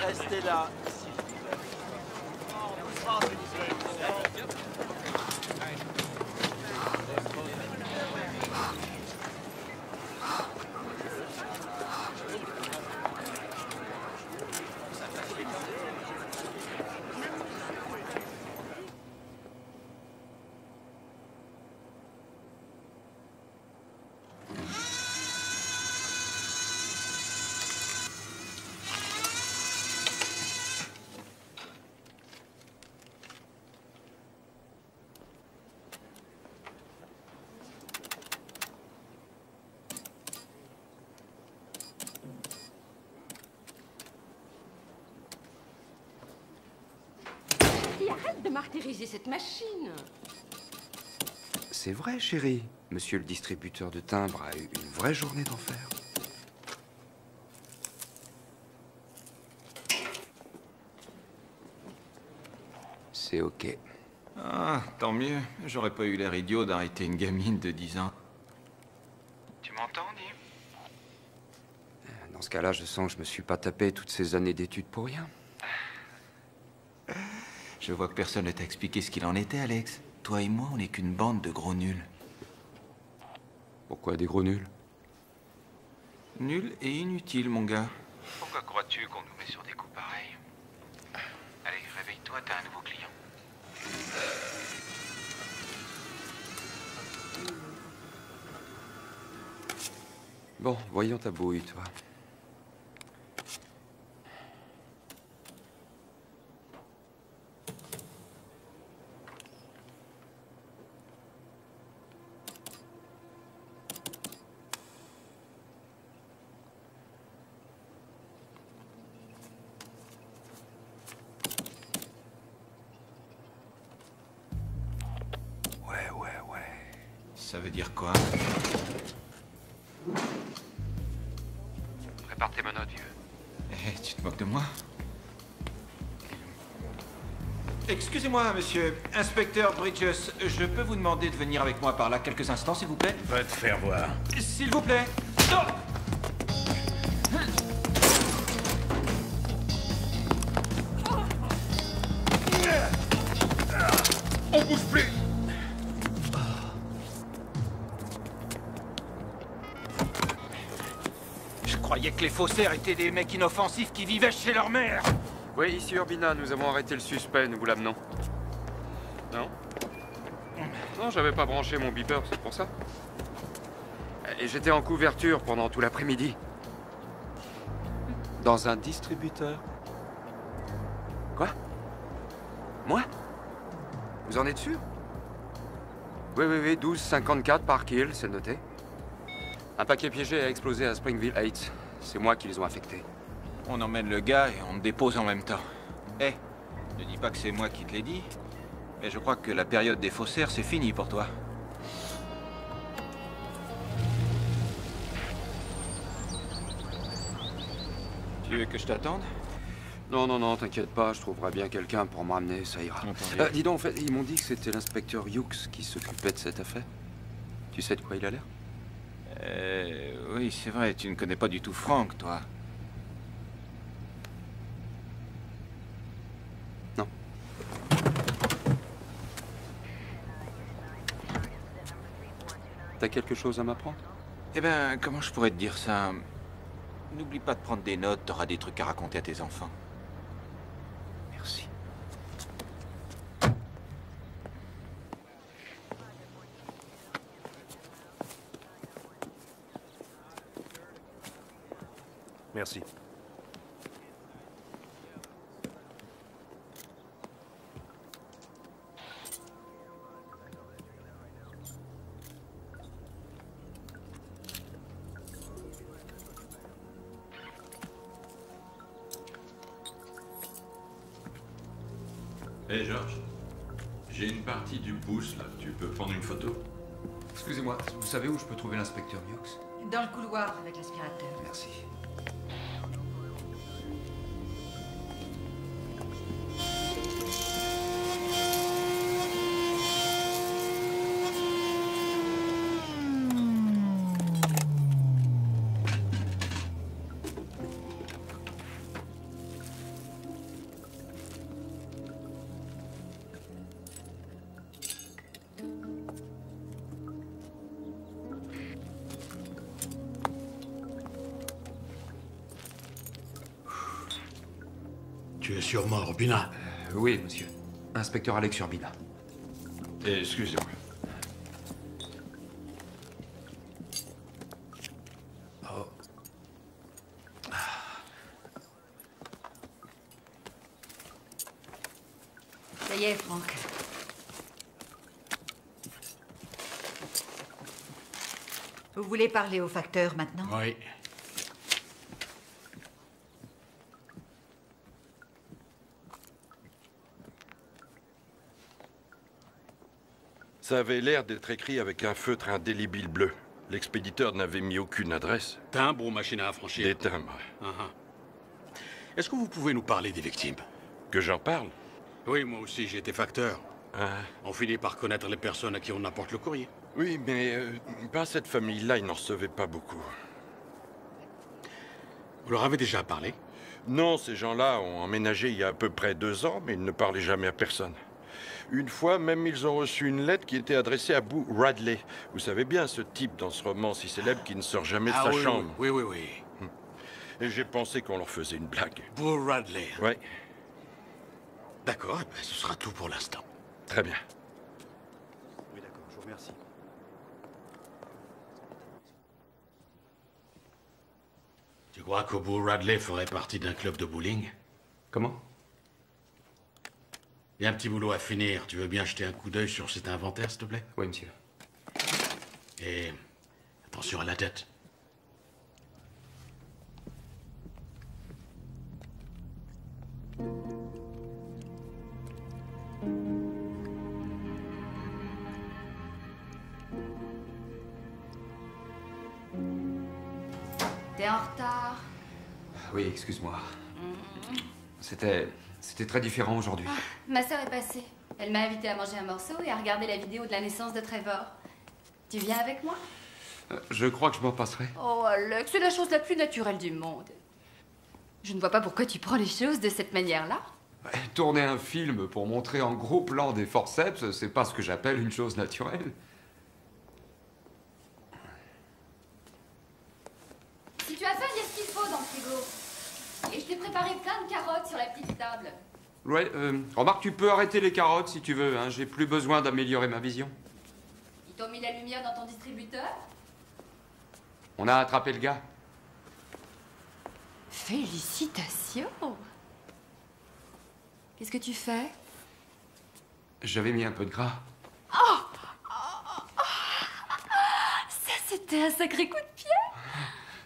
Restez là. Arrête de martyriser cette machine. C'est vrai, chérie. Monsieur le distributeur de timbres a eu une vraie journée d'enfer. C'est ok. Ah, tant mieux. J'aurais pas eu l'air idiot d'arrêter une gamine de 10 ans. Tu m'entends, Dim? Dans ce cas-là, je sens que je me suis pas tapé toutes ces années d'études pour rien. Je vois que personne ne t'a expliqué ce qu'il en était, Alex. Toi et moi, on n'est qu'une bande de gros nuls. Pourquoi des gros nuls? Nuls et inutiles, mon gars. Pourquoi crois-tu qu'on nous met sur des coups pareils? Allez, réveille-toi, t'as un nouveau client. Bon, voyons ta bouille, toi. Ça veut dire quoi? Prépare tes menottes, vieux. Eh, tu te moques de moi? Excusez-moi, monsieur. Inspecteur Bridges, je peux vous demander de venir avec moi par là quelques instants, s'il vous plaît? Va te faire voir. S'il vous plaît. Non! croyais que les faussaires étaient des mecs inoffensifs qui vivaient chez leur mère. Oui, ici Urbina, nous avons arrêté le suspect, nous vous l'amenons. Non? Non, j'avais pas branché mon beeper, c'est pour ça. Et j'étais en couverture pendant tout l'après-midi. Dans un distributeur. Quoi? Moi? Vous en êtes sûr? Oui, 12,54 par kill, c'est noté. Un paquet piégé a explosé à Springville Heights. C'est moi qui les ont affectés. On emmène le gars et on me dépose en même temps. Eh, ne dis pas que c'est moi qui te l'ai dit, mais je crois que la période des faussaires, c'est fini pour toi. Tu veux que je t'attende? Non, t'inquiète pas, je trouverai bien quelqu'un pour me ramener, ça ira. Dis donc, en fait, ils m'ont dit que c'était l'inspecteur Hughes qui s'occupait de cette affaire. Tu sais de quoi il a l'air? Oui, c'est vrai, tu ne connais pas du tout Frank, toi. Non. T'as quelque chose à m'apprendre? Eh ben, comment je pourrais te dire ça? N'oublie pas de prendre des notes, t'auras des trucs à raconter à tes enfants. Merci. Merci. Hé Georges, j'ai une partie du pouce là, tu peux prendre une photo? Excusez-moi, vous savez où je peux trouver l'inspecteur Hughes? Dans le couloir avec l'aspirateur. Merci. Tu es sûrement Urbina. Oui, monsieur. Inspecteur Alex Urbina. Excusez-moi. Oh. Ça y est, Franck. Vous voulez parler au facteur maintenant? Oui. Ça avait l'air d'être écrit avec un feutre indélébile bleu. L'expéditeur n'avait mis aucune adresse. Timbre ou machine à affranchir? Des timbres. Est-ce que vous pouvez nous parler des victimes? Que j'en parle? Oui, moi aussi, j'ai été facteur. Ah. On finit par connaître les personnes à qui on apporte le courrier. Oui, mais pas cette famille-là, ils n'en recevaient pas beaucoup. Vous leur avez déjà parlé? Non, ces gens-là ont emménagé il y a à peu près 2 ans, mais ils ne parlaient jamais à personne. Une fois, même, ils ont reçu une lettre qui était adressée à Boo Radley. Vous savez bien, ce type dans ce roman si célèbre qui ne sort jamais de sa oui, chambre. Oui. Et j'ai pensé qu'on leur faisait une blague. Boo Radley. Ouais, D'accord, eh ben, ce sera tout pour l'instant. très bien. Oui, d'accord, je vous remercie. Tu crois que Boo Radley ferait partie d'un club de bowling? Comment? Il y a un petit boulot à finir. Tu veux bien jeter un coup d'œil sur cet inventaire, s'il te plaît? Oui, monsieur. Et attention à la tête. T'es en retard. Oui, excuse-moi. C'était très différent aujourd'hui. Ma sœur est passée. Elle m'a invité à manger un morceau et à regarder la vidéo de la naissance de Trevor. Tu viens avec moi? Je crois que je m'en passerai. Oh, Alex, c'est la chose la plus naturelle du monde. Je ne vois pas pourquoi tu prends les choses de cette manière-là. Tourner un film pour montrer en gros plan des forceps, c'est pas ce que j'appelle une chose naturelle. Si tu as faim, viens skier frigo. Et je t'ai préparé plein de carottes sur la petite table. Ouais, remarque, tu peux arrêter les carottes si tu veux, hein. J'ai plus besoin d'améliorer ma vision. Ils t'ont mis la lumière dans ton distributeur? On a attrapé le gars. Félicitations! Qu'est-ce que tu fais? J'avais mis un peu de gras. Ça, c'était un sacré coup de pied!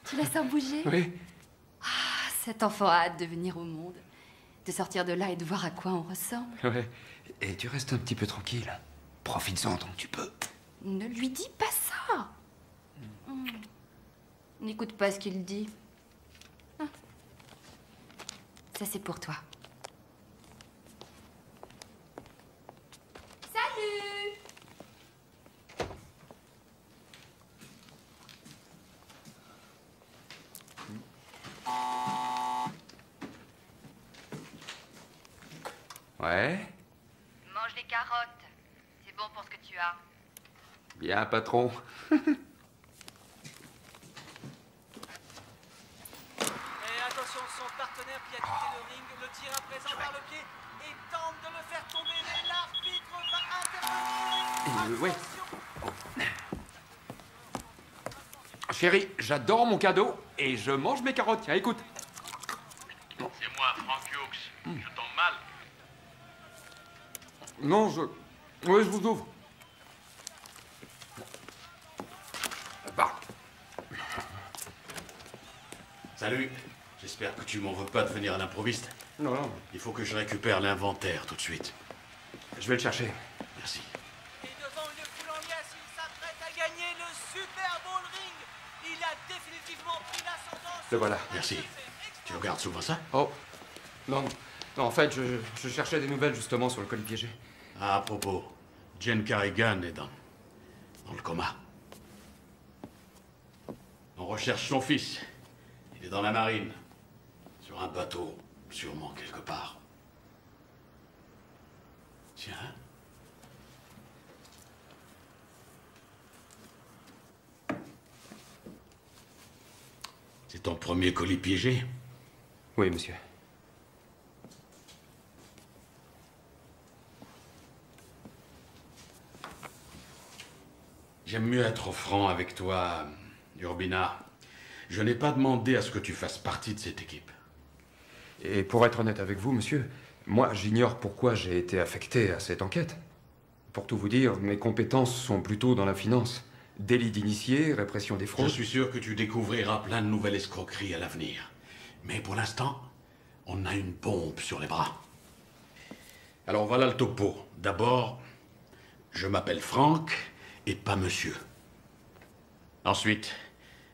Tu la sens bouger? Oui. Ah, cet enfant a hâte de venir au monde, de sortir de là et de voir à quoi on ressemble. Ouais. Et tu restes un petit peu tranquille. Profites-en tant que tu peux. Ne lui dis pas ça! N'écoute pas ce qu'il dit. Ah. Ça, c'est pour toi. Salut! Ouais. Mange les carottes. C'est bon pour ce que tu as. Bien, patron. Et attention, son partenaire qui a quitté le ring le tire à présent par le pied et tente de le faire tomber, mais l'arbitre va intervenir. Ouais. Chérie, j'adore mon cadeau et je mange mes carottes. Tiens, écoute. C'est moi, Frank Hughes. Je tombe mal. Non, Oui, je vous ouvre. Bah. Salut. J'espère que tu m'en veux pas de venir à l'improviste. Non, non. Il faut que je récupère l'inventaire tout de suite. Je vais le chercher. Merci. Et devant une foule en liesse, il s'apprête à gagner le Super Bowl ring. Il a définitivement pris l'ascendant. Le voilà. Merci. Tu regardes souvent ça? Oh. Non, non. Non, en fait, je cherchais des nouvelles justement sur le colis piégé. Ah, à propos, Jen Carrigan est dans le coma. On recherche son fils. Il est dans la marine. Sur un bateau, sûrement quelque part. Tiens. C'est ton premier colis piégé? Oui, monsieur. J'aime mieux être franc avec toi, Urbina. Je n'ai pas demandé à ce que tu fasses partie de cette équipe. Et pour être honnête avec vous, monsieur, moi, j'ignore pourquoi j'ai été affecté à cette enquête. Pour tout vous dire, mes compétences sont plutôt dans la finance. Délit d'initié, répression des fraudes. Je suis sûr que tu découvriras plein de nouvelles escroqueries à l'avenir. Mais pour l'instant, on a une bombe sur les bras. Alors voilà le topo. D'abord, je m'appelle Frank et pas monsieur. Ensuite,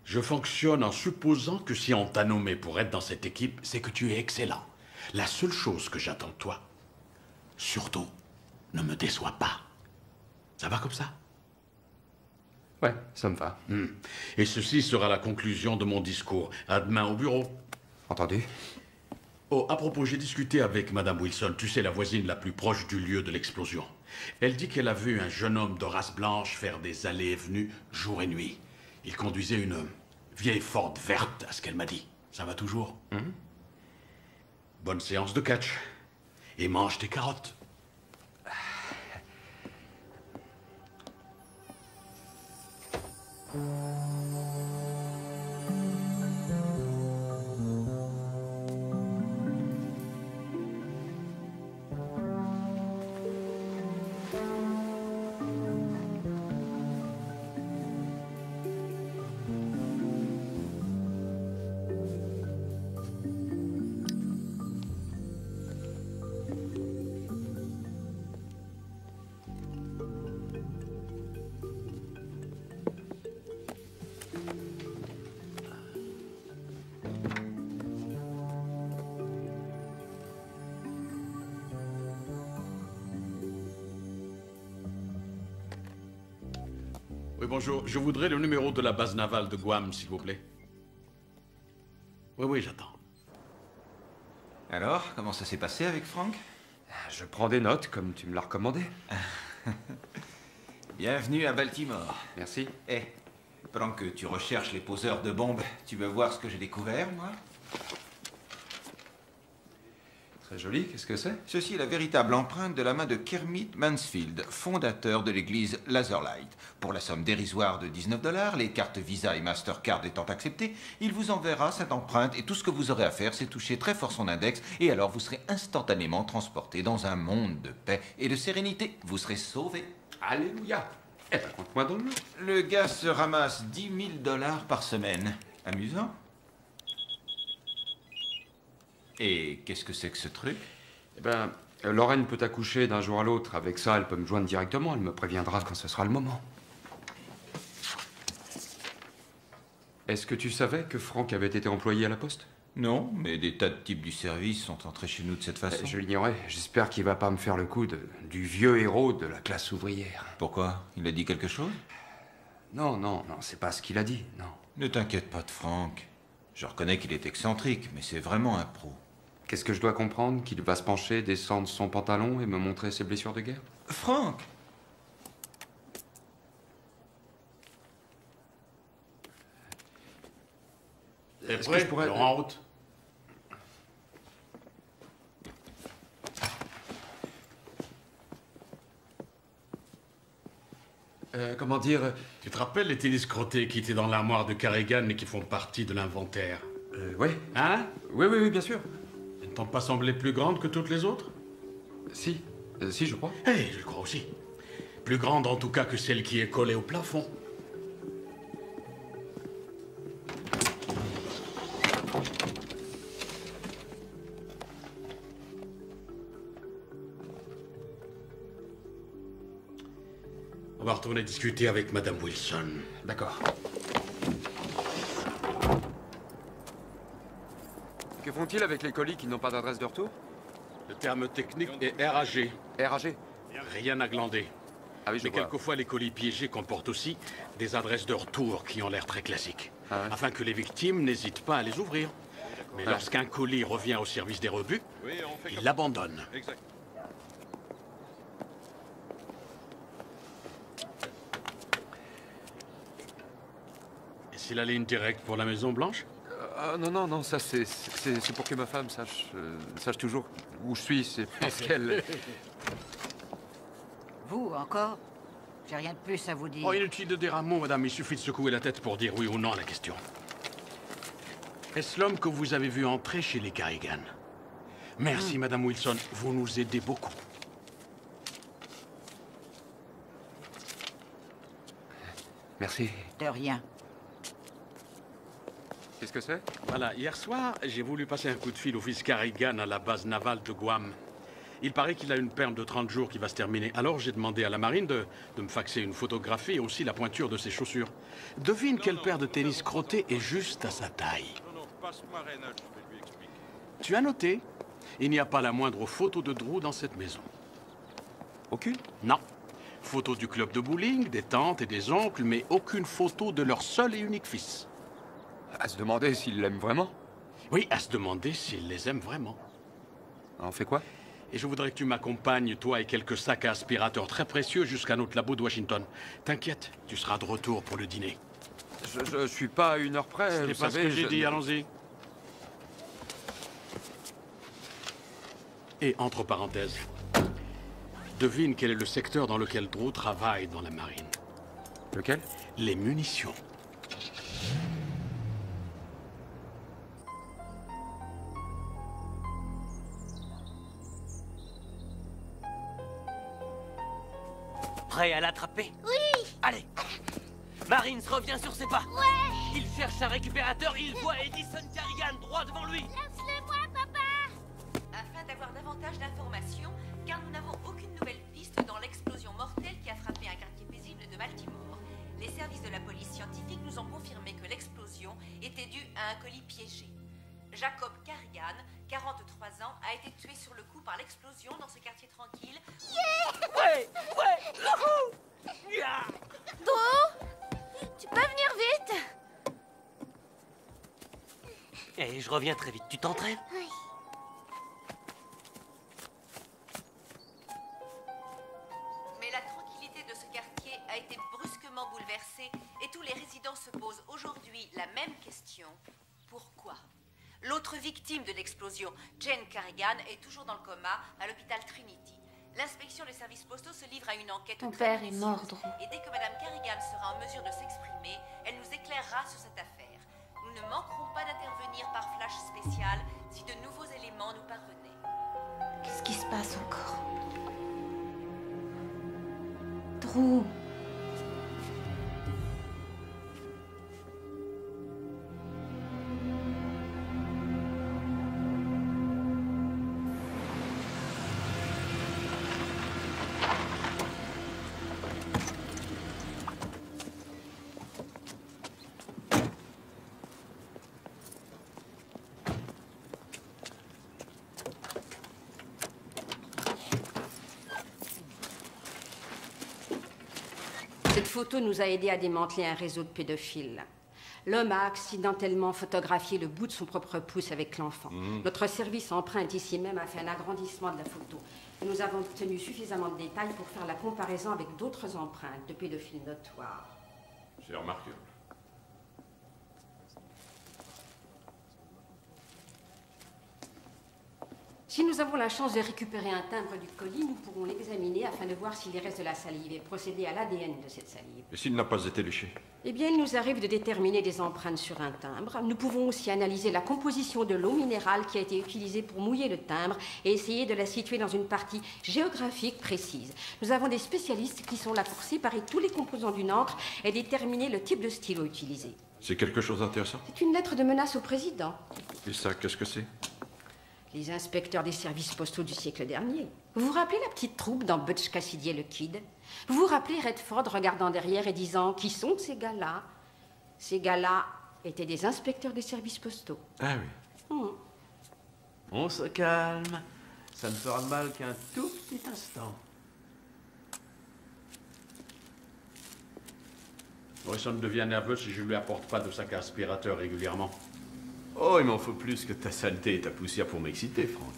je fonctionne en supposant que si on t'a nommé pour être dans cette équipe, c'est que tu es excellent. La seule chose que j'attends de toi, surtout, ne me déçois pas. Ça va comme ça? Ouais, ça me va. Et ceci sera la conclusion de mon discours. À demain au bureau. Entendu? Oh, à propos, j'ai discuté avec Madame Wilson, tu sais, la voisine la plus proche du lieu de l'explosion. Elle dit qu'elle a vu un jeune homme de race blanche faire des allées et venues jour et nuit. Il conduisait une vieille Ford verte, à ce qu'elle m'a dit. Ça va toujours? Bonne séance de catch. Et mange tes carottes. Oui, bonjour. Je voudrais le numéro de la base navale de Guam, s'il vous plaît. Oui, oui, j'attends. Alors, comment ça s'est passé avec Frank? Je prends des notes, comme tu me l'as recommandé. Bienvenue à Baltimore. Merci. Pendant que tu recherches les poseurs de bombes, tu veux voir ce que j'ai découvert, moi? Très joli, qu'est-ce que c'est? Ceci est la véritable empreinte de la main de Kermit Mansfield, fondateur de l'église Lazerlight. Pour la somme dérisoire de 19 $, les cartes Visa et Mastercard étant acceptées, il vous enverra cette empreinte et tout ce que vous aurez à faire, c'est toucher très fort son index et alors vous serez instantanément transporté dans un monde de paix et de sérénité. Vous serez sauvé. Alléluia. Eh ben, compte-moi dans le lot. Le gars se ramasse 10 000 $ par semaine. Amusant. Et qu'est-ce que c'est que ce truc? Eh ben, Lorraine peut accoucher d'un jour à l'autre. Avec ça, elle peut me joindre directement. Elle me préviendra quand ce sera le moment. Est-ce que tu savais que Franck avait été employé à la poste? Non, mais des tas de types du service sont entrés chez nous de cette façon. Je l'ignorais. J'espère qu'il va pas me faire le coup du vieux héros de la classe ouvrière. Pourquoi? Il a dit quelque chose? Non, c'est pas ce qu'il a dit, non. Ne t'inquiète pas de Franck. Je reconnais qu'il est excentrique, mais c'est vraiment un pro. Qu'est-ce que je dois comprendre? Qu'il va se pencher, descendre son pantalon et me montrer ses blessures de guerre? Franck! C'est Est-ce prêt? que je pourrais- Alors, en route. Comment dire? Tu te rappelles les tennis crottés qui étaient dans l'armoire de Carrigan et qui font partie de l'inventaire? Ouais. Hein? Oui, bien sûr. Elles ne t'ont pas semblé plus grandes que toutes les autres? Si, je crois. Eh, je le crois aussi. Plus grande en tout cas que celle qui est collée au plafond. On va retourner discuter avec Madame Wilson. D'accord. Que font-ils avec les colis qui n'ont pas d'adresse de retour? Le terme technique est RAG. RAG. Rien à glander. Ah oui, je Mais vois. quelquefois, les colis piégés comportent aussi des adresses de retour qui ont l'air très classiques. Ah ouais. Afin que les victimes n'hésitent pas à les ouvrir. Mais lorsqu'un colis revient au service des rebuts, ils l'abandonnent. Exact. Et c'est la ligne directe pour la Maison Blanche? Ah non, ça c'est pour que ma femme sache toujours où je suis, c'est parce qu'elle... Vous, encore? J'ai rien de plus à vous dire. Oh, inutile de dire un mot, madame. Il suffit de secouer la tête pour dire oui ou non à la question. Est-ce l'homme que vous avez vu entrer chez les Carrigan? Merci, madame Wilson. Vous nous aidez beaucoup. Merci. De rien. Qu'est-ce que c'est? Voilà, hier soir, j'ai voulu passer un coup de fil au fils Carrigan à la base navale de Guam. Il paraît qu'il a une perme de 30 jours qui va se terminer. Alors j'ai demandé à la marine de me faxer une photographie et aussi la pointure de ses chaussures. Devine quelle paire de tennis crottés est juste à sa taille. Non, passe-moi Reynolds, je vais lui expliquer. Tu as noté? Il n'y a pas la moindre photo de Drew dans cette maison. Aucune? Non. Photo du club de bowling, des tantes et des oncles, mais aucune photo de leur seul et unique fils. À se demander s'il l'aime vraiment. Oui, à se demander s'il les aime vraiment. On fait quoi? Et je voudrais que tu m'accompagnes, toi et quelques sacs à aspirateurs très précieux, jusqu'à notre labo de Washington. T'inquiète, tu seras de retour pour le dîner. Je suis pas à 1 heure près, C'est vous pas ce savez... que j'ai dit, allons-y. Et entre parenthèses, devine quel est le secteur dans lequel Drew travaille dans la marine. Lequel? Les munitions. Prêt à l'attraper? Oui! Allez! Marines revient sur ses pas! Ouais! Il cherche un récupérateur, il voit Edison Carrigan droit devant lui! Laisse-le-moi, papa! Afin d'avoir davantage d'informations, car nous n'avons aucune nouvelle piste dans l'explosion mortelle qui a frappé un quartier paisible de Baltimore, les services de la police scientifique nous ont confirmé que l'explosion était due à un colis piégé. Jacob Carrigan, 43 ans, a été tué sur le coup par l'explosion dans ce quartier tranquille. Ouais! Youhou! Yeah! Drew, tu peux venir vite? Et je reviens très vite, tu t'entraînes? Oui. Mais la tranquillité de ce quartier a été brusquement bouleversée et tous les résidents se posent aujourd'hui la même question. Pourquoi? L'autre victime de l'explosion, Jane Carrigan, est toujours dans le coma à l'hôpital Trinity. L'inspection des services postaux se livre à une enquête. Ton père est mort, Drew. Et dès que Madame Carrigan sera en mesure de s'exprimer, elle nous éclairera sur cette affaire. Nous ne manquerons pas d'intervenir par flash spécial si de nouveaux éléments nous parvenaient. Qu'est-ce qui se passe encore? Drew. Cette photo nous a aidé à démanteler un réseau de pédophiles. L'homme a accidentellement photographié le bout de son propre pouce avec l'enfant. Notre service empreinte ici même a fait un agrandissement de la photo. Et nous avons obtenu suffisamment de détails pour faire la comparaison avec d'autres empreintes de pédophiles notoires. C'est remarquable. Si nous avons la chance de récupérer un timbre du colis, nous pourrons l'examiner afin de voir s'il y reste de la salive et procéder à l'ADN de cette salive. Et s'il n'a pas été léché? Eh bien, il nous arrive de déterminer des empreintes sur un timbre. Nous pouvons aussi analyser la composition de l'eau minérale qui a été utilisée pour mouiller le timbre et essayer de la situer dans une partie géographique précise. Nous avons des spécialistes qui sont là pour séparer tous les composants d'une encre et déterminer le type de stylo utilisé. C'est quelque chose d'intéressant? C'est une lettre de menace au président. Et ça, qu'est-ce que c'est? Les inspecteurs des services postaux du siècle dernier. Vous vous rappelez la petite troupe dans Butch Cassidy et le Kid? Vous vous rappelez Redford regardant derrière et disant « Qui sont ces gars-là » Ces gars-là étaient des inspecteurs des services postaux. Ah oui. On se calme. Ça ne fera mal qu'un tout petit instant. Morrison devient nerveux si je lui apporte pas de sac aspirateur régulièrement. Oh, il m'en faut plus que ta saleté et ta poussière pour m'exciter, Frank.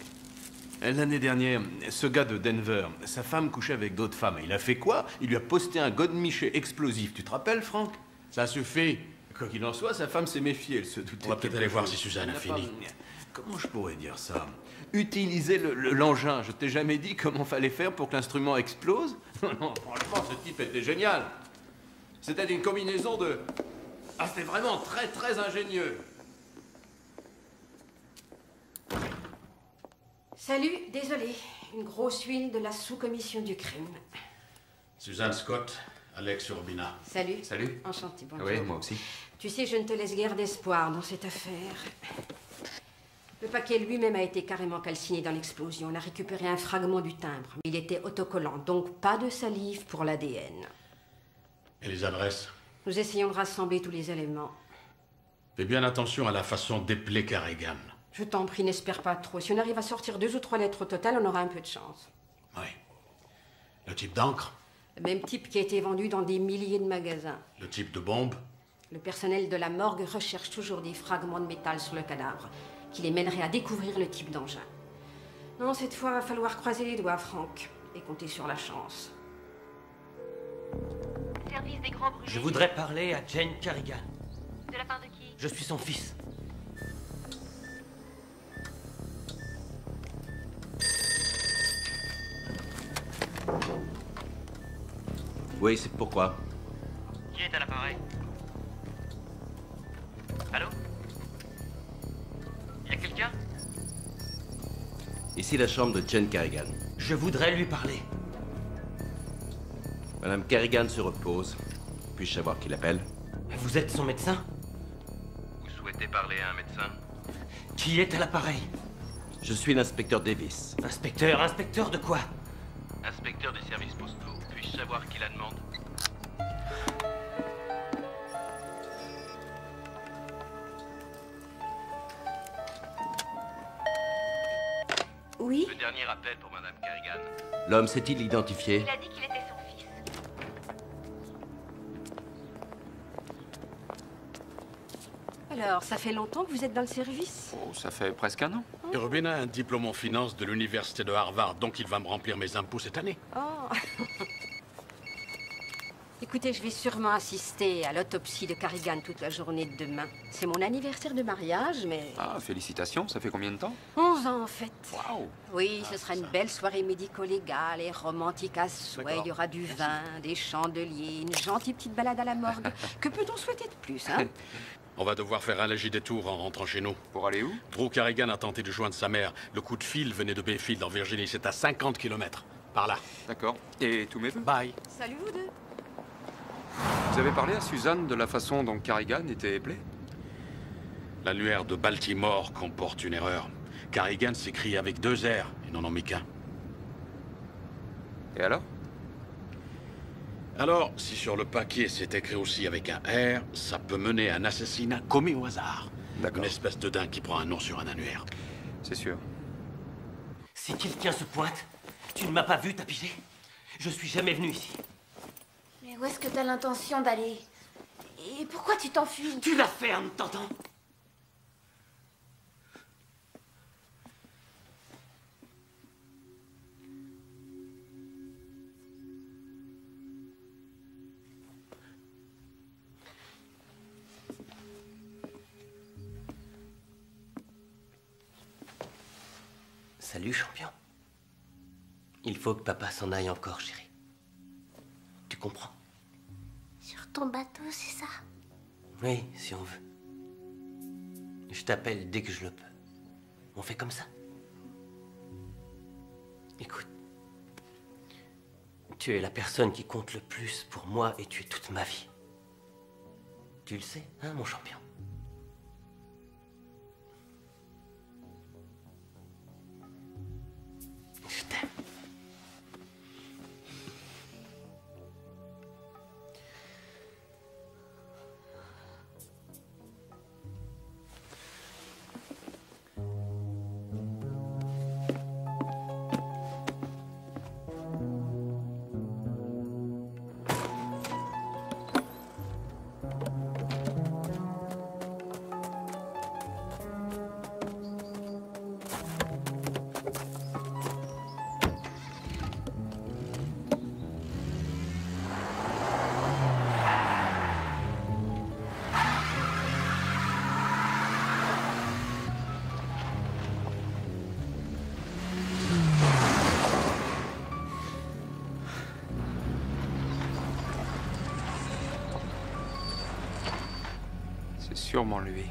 L'année dernière, ce gars de Denver, sa femme couchait avec d'autres femmes. Et il a fait quoi? Il lui a posté un godemiché explosif. Tu te rappelles, Frank? Ça suffit. Quoi qu'il en soit, sa femme s'est méfiée. Elle se doutait. On va peut-être aller voir si Suzanne a fini. Comment je pourrais dire ça? Utiliser l'engin. Je t'ai jamais dit comment fallait faire pour que l'instrument explose? Non, franchement, ce type était génial. C'était une combinaison de... Ah, c'était vraiment très, très ingénieux. Salut, désolé. Une grosse huile de la sous-commission du crime. Suzanne Scott, Alex Urbina. Salut. Salut. Enchanté, bonjour. Oui, moi aussi. Tu sais, je ne te laisse guère d'espoir dans cette affaire. Le paquet lui-même a été carrément calciné dans l'explosion. On a récupéré un fragment du timbre, mais il était autocollant, donc pas de salive pour l'ADN. Et les adresses? Nous essayons de rassembler tous les éléments. Fais bien attention à la façon d'épeler Carrigan. Je t'en prie, n'espère pas trop. Si on arrive à sortir 2 ou 3 lettres au total, on aura un peu de chance. Oui. Le type d'encre? Le même type qui a été vendu dans des milliers de magasins. Le type de bombe? Le personnel de la morgue recherche toujours des fragments de métal sur le cadavre, qui les mèneraient à découvrir le type d'engin. Non, cette fois, va falloir croiser les doigts, Frank, et compter sur la chance. Service des grands brûlés. Je voudrais parler à Jane Carrigan. De la part de qui? Je suis son fils. Oui, c'est pourquoi? Qui est à l'appareil? Allô? Y a quelqu'un? Ici la chambre de Jane Carrigan. Je voudrais lui parler. Madame Carrigan se repose. Puis-je savoir qui l'appelle? Vous êtes son médecin? Vous souhaitez parler à un médecin? Qui est à l'appareil? Je suis l'inspecteur Davis. Inspecteur? Inspecteur de quoi? Inspecteur des services postaux. Puis-je savoir qui la demande? Oui? Le dernier appel pour Madame Carrigan. L'homme s'est-il identifié? Il a dit qu'il était son fils. Alors, ça fait longtemps que vous êtes dans le service? Oh, ça fait presque un an. Urbina a un diplôme en finance de l'université de Harvard, donc il va me remplir mes impôts cette année. Oh. Écoutez, je vais sûrement assister à l'autopsie de Carrigan toute la journée de demain. C'est mon anniversaire de mariage, mais... Ah, félicitations. Ça fait combien de temps? 11 ans, en fait. Waouh! Oui, ce sera une belle soirée médico-légale et romantique à souhait. Il y aura du vin, des chandeliers, une gentille petite balade à la morgue. Que peut-on souhaiter de plus, hein? On va devoir faire un léger détour en rentrant chez nous. Pour aller où? Drew Carrigan a tenté de joindre sa mère. Le coup de fil venait de Bayfield, en Virginie. C'est à 50 km. Par là. D'accord. Et tous mes vœux? Bye. Salut, vous deux. Vous avez parlé à Suzanne de la façon dont Carrigan était éplé? L'annuaire de Baltimore comporte une erreur. Carrigan s'écrit avec 2 R. Ils n'en ont mis qu'un. Et alors? Alors, si sur le papier c'est écrit aussi avec un R, ça peut mener à un assassinat commis au hasard. D'accord. Une espèce de dingue qui prend un nom sur un annuaire. C'est sûr. Si quelqu'un se pointe, tu ne m'as pas vu, t'as pigé? Je suis jamais venu ici. Mais où est-ce que t'as l'intention d'aller? Et pourquoi tu t'enfuis? Tu la fermes, t'entends? Salut, champion. Il faut que papa s'en aille encore, chérie. Tu comprends? Sur ton bateau, c'est ça? Oui, si on veut. Je t'appelle dès que je le peux. On fait comme ça. Écoute. Tu es la personne qui compte le plus pour moi et tu es toute ma vie. Tu le sais, hein, mon champion? Je t'aime. Sûrement lui.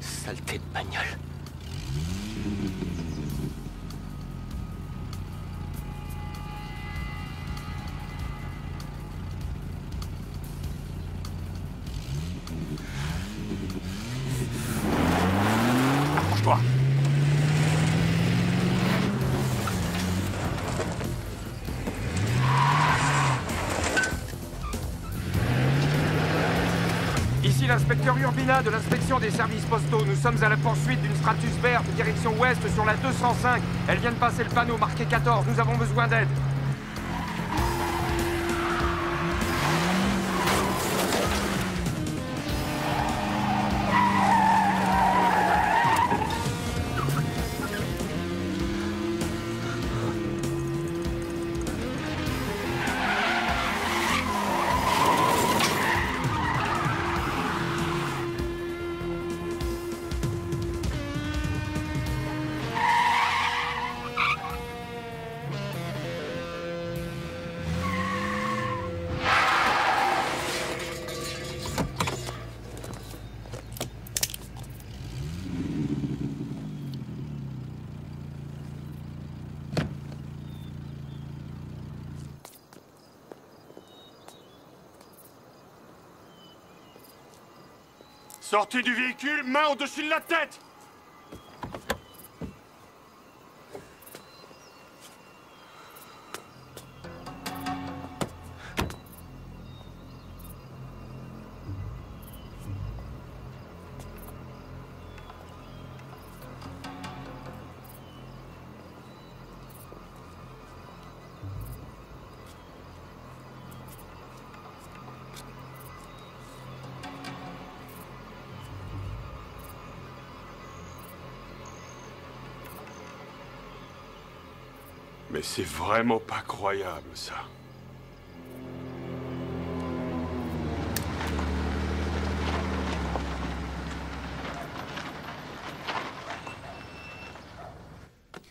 Saleté de bagnole. Approche-toi. Ici l'inspecteur Urbina de l'inspection des services postaux. Nous sommes à la poursuite d'une Stratus verte direction ouest sur la 205. Elle vient de passer le panneau marqué 14. Nous avons besoin d'aide. Sortez du véhicule, main au-dessus de la tête! Mais c'est vraiment pas croyable, ça.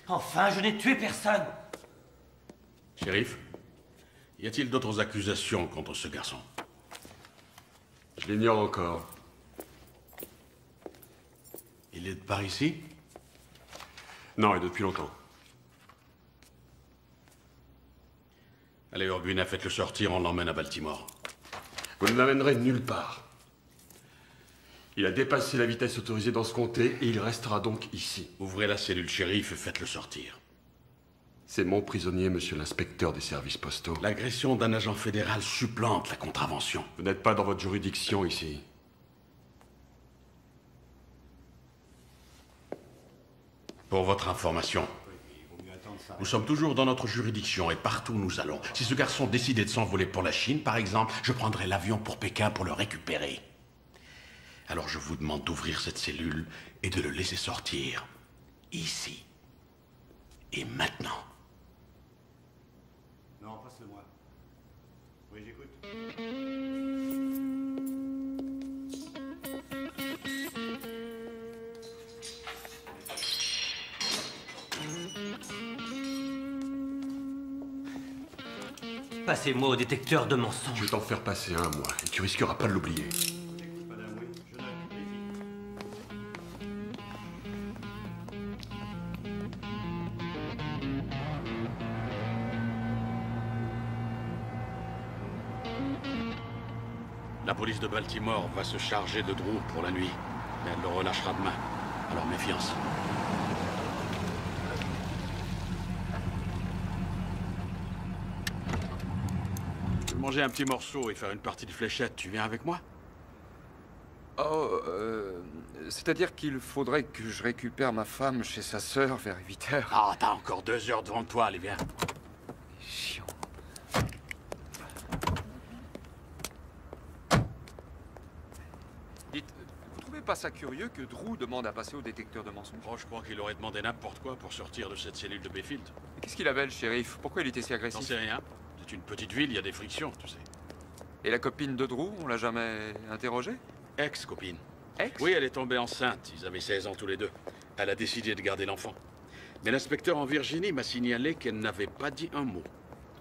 Enfin, je n'ai tué personne. Shérif, y a-t-il d'autres accusations contre ce garçon? Je l'ignore encore. Il est par ici? Non, et depuis longtemps. Allez, Orguina, faites-le sortir, on l'emmène à Baltimore. Vous ne l'amènerez nulle part. Il a dépassé la vitesse autorisée dans ce comté et il restera donc ici. Ouvrez la cellule, shérif, et faites-le sortir. C'est mon prisonnier, monsieur l'inspecteur des services postaux. L'agression d'un agent fédéral supplante la contravention. Vous n'êtes pas dans votre juridiction ici. Pour votre information, nous sommes toujours dans notre juridiction et partout où nous allons. Si ce garçon décidait de s'envoler pour la Chine, par exemple, je prendrais l'avion pour Pékin pour le récupérer. Alors je vous demande d'ouvrir cette cellule et de le laisser sortir. Ici. Et maintenant. Non, passe-le-moi. Oui, j'écoute. Passez-moi au détecteur de mensonges. Je vais t'en faire passer un, moi, et tu risqueras pas de l'oublier. Madame, oui, je note. La police de Baltimore va se charger de Drew pour la nuit. Mais elle le relâchera demain. Alors méfiance. Je vais manger un petit morceau et faire une partie de fléchette. Tu viens avec moi? Oh, c'est-à-dire qu'il faudrait que je récupère ma femme chez sa sœur vers 8 h. Ah, t'as encore 2 heures devant toi, allez, viens. Chiant. Dites, vous trouvez pas ça curieux que Drew demande à passer au détecteur de mensonges? Oh, je crois qu'il aurait demandé n'importe quoi pour sortir de cette cellule de Bayfield. Mais qu'est-ce qu'il avait, le shérif? Pourquoi il était si agressif? J'en sais rien. C'est une petite ville, il y a des frictions, tu sais. Et la copine de Drew, on l'a jamais interrogée? Ex-copine. Ex? Oui, elle est tombée enceinte. Ils avaient 16 ans tous les deux. Elle a décidé de garder l'enfant. Mais l'inspecteur en Virginie m'a signalé qu'elle n'avait pas dit un mot.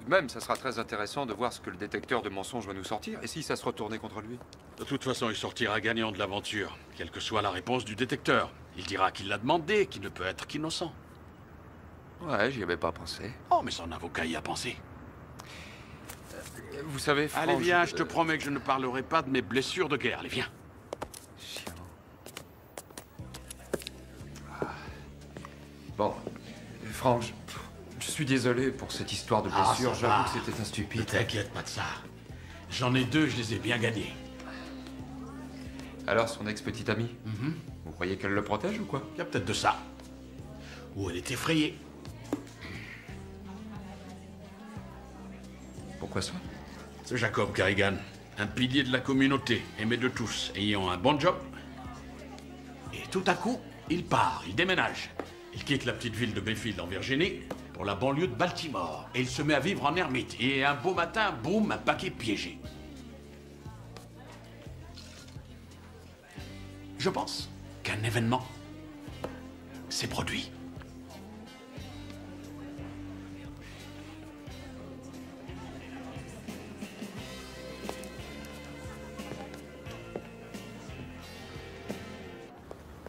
Tout de même, ça sera très intéressant de voir ce que le détecteur de mensonges va nous sortir, et si ça se retournait contre lui. De toute façon, il sortira gagnant de l'aventure, quelle que soit la réponse du détecteur. Il dira qu'il l'a demandé, qu'il ne peut être qu'innocent. Ouais, j'y avais pas pensé. Oh, mais son avocat y a pensé. Vous savez, Franck... Allez, viens, je te promets que je ne parlerai pas de mes blessures de guerre. Allez, viens. Chiant. Bon, Franck, je suis désolé pour cette histoire de blessure. J'avoue que c'était un stupide. Ne t'inquiète pas de ça. J'en ai 2, je les ai bien gagnés. Alors, son ex-petite amie Vous croyez qu'elle le protège ou quoi? Il y a peut-être de ça. Ou elle est effrayée. Pourquoi ça? C'est Jacob Carrigan, un pilier de la communauté, aimé de tous, ayant un bon job. Et tout à coup, il part, il déménage. Il quitte la petite ville de Bayfield en Virginie pour la banlieue de Baltimore. Et il se met à vivre en ermite. Et un beau matin, boum, un paquet piégé. Je pense qu'un événement s'est produit.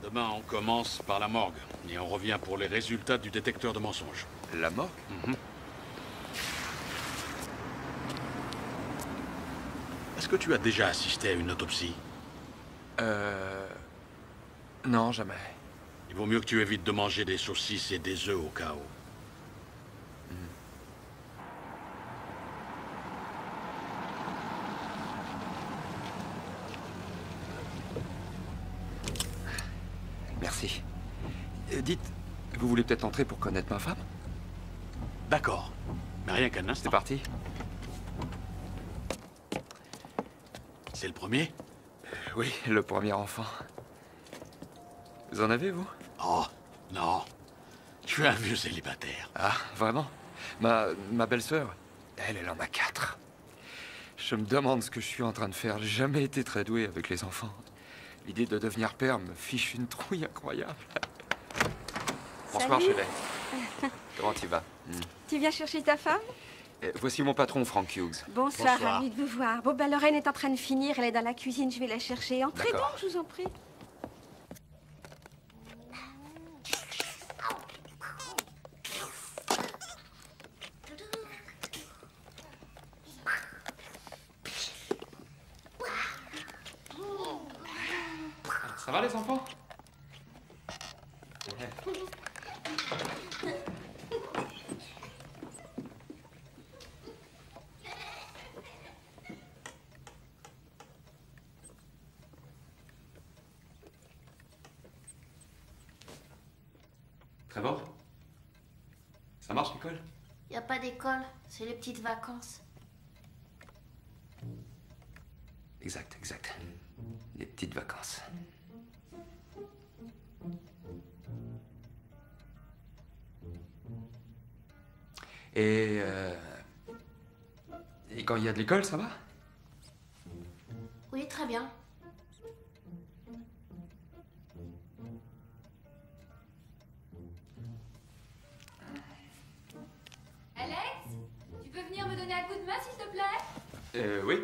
Demain, on commence par la morgue. Et on revient pour les résultats du détecteur de mensonges. La morgue? Est-ce que tu as déjà assisté à une autopsie? Non, jamais. Il vaut mieux que tu évites de manger des saucisses et des œufs au cas où. Merci. Dites, vous voulez peut-être entrer pour connaître ma femme? D'accord. Mais rien qu'un instant. C'est parti. C'est le premier? Oui, le premier enfant. Vous en avez, vous? Oh, non. Je suis un vieux célibataire. Ah, vraiment? Ma belle-sœur, elle en a 4. Je me demande ce que je suis en train de faire. J'ai jamais été très doué avec les enfants. L'idée de devenir père me fiche une trouille incroyable. Bonsoir, Salut. chérie. Comment tu vas? Tu viens chercher ta femme? Voici mon patron, Frank Hughes. Bonsoir, ravi de vous voir. Bon, ben, Lorraine est en train de finir. Elle est dans la cuisine. Je vais la chercher. Entrez D'accord. donc, je vous en prie. Ça va, les enfants? Trevor? Ça marche, l'école? Y a pas d'école, c'est les petites vacances. Exact. Les petites vacances. Et quand il y a de l'école, ça va? Oui, très bien. Alex, tu peux venir me donner un coup de main, s'il te plaît? Oui.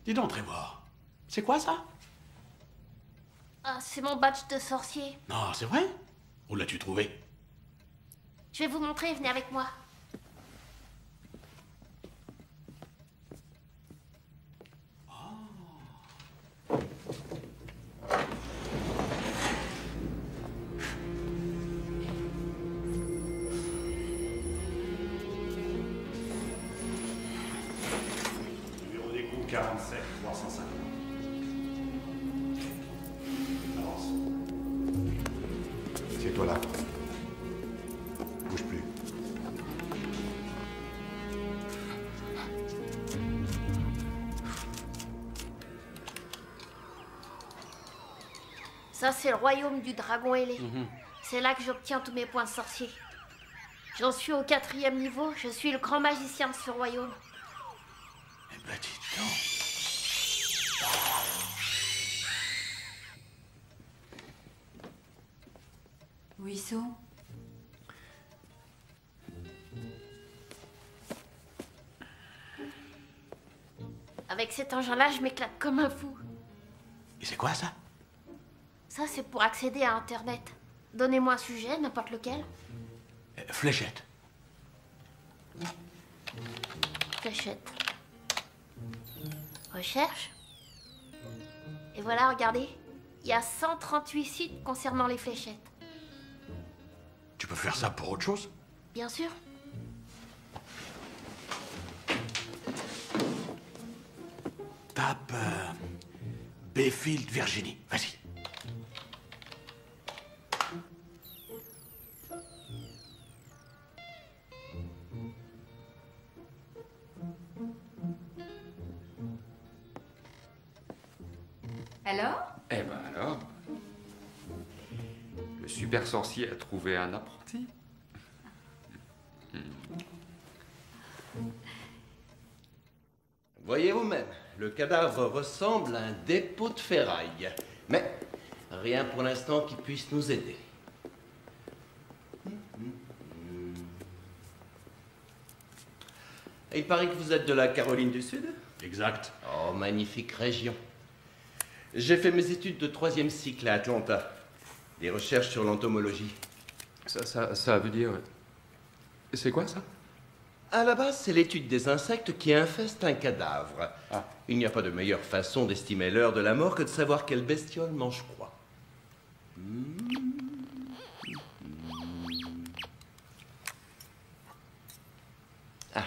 Dis donc, Trevor, c'est quoi ça? Ah, c'est mon badge de sorcier. Non, c'est vrai? Où l'as-tu trouvé? Je vais vous montrer, venez avec moi. Numéro d'écoute 47 350. Avance. C'est toi là. Bouge plus. Ça, c'est le royaume du dragon ailé. C'est là que j'obtiens tous mes points sorciers. J'en suis au 4e niveau, je suis le grand magicien de ce royaume. Eh ben, dis donc. Ruisseau. Avec cet engin-là, je m'éclate comme un fou. Et c'est quoi ça? Ça, c'est pour accéder à Internet. Donnez-moi un sujet, n'importe lequel. Fléchette. Fléchette. Recherche. Et voilà, regardez. Il y a 138 sites concernant les fléchettes. Tu peux faire ça pour autre chose? Bien sûr. Tape Bayfield, Virginie. Vas-y. Alors? Eh ben alors, le super sorcier a trouvé un apprenti. Voyez vous-même, le cadavre ressemble à un dépôt de ferraille. Mais rien pour l'instant qui puisse nous aider. Et il paraît que vous êtes de la Caroline du Sud? Exact. Oh, magnifique région. J'ai fait mes études de 3e cycle à Atlanta. Des recherches sur l'entomologie. Ça veut dire... C'est quoi ça? À la base, c'est l'étude des insectes qui infestent un cadavre. Il n'y a pas de meilleure façon d'estimer l'heure de la mort que de savoir quelle bestiole mange quoi. Ah.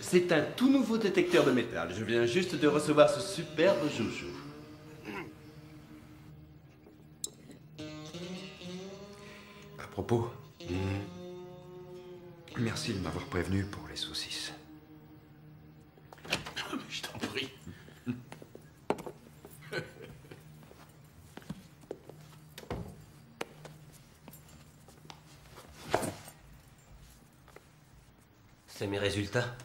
C'est un tout nouveau détecteur de métal. Je viens juste de recevoir ce superbe joujou. À propos, merci de m'avoir prévenu pour les saucisses. Mais je t'en prie. C'est mes résultats.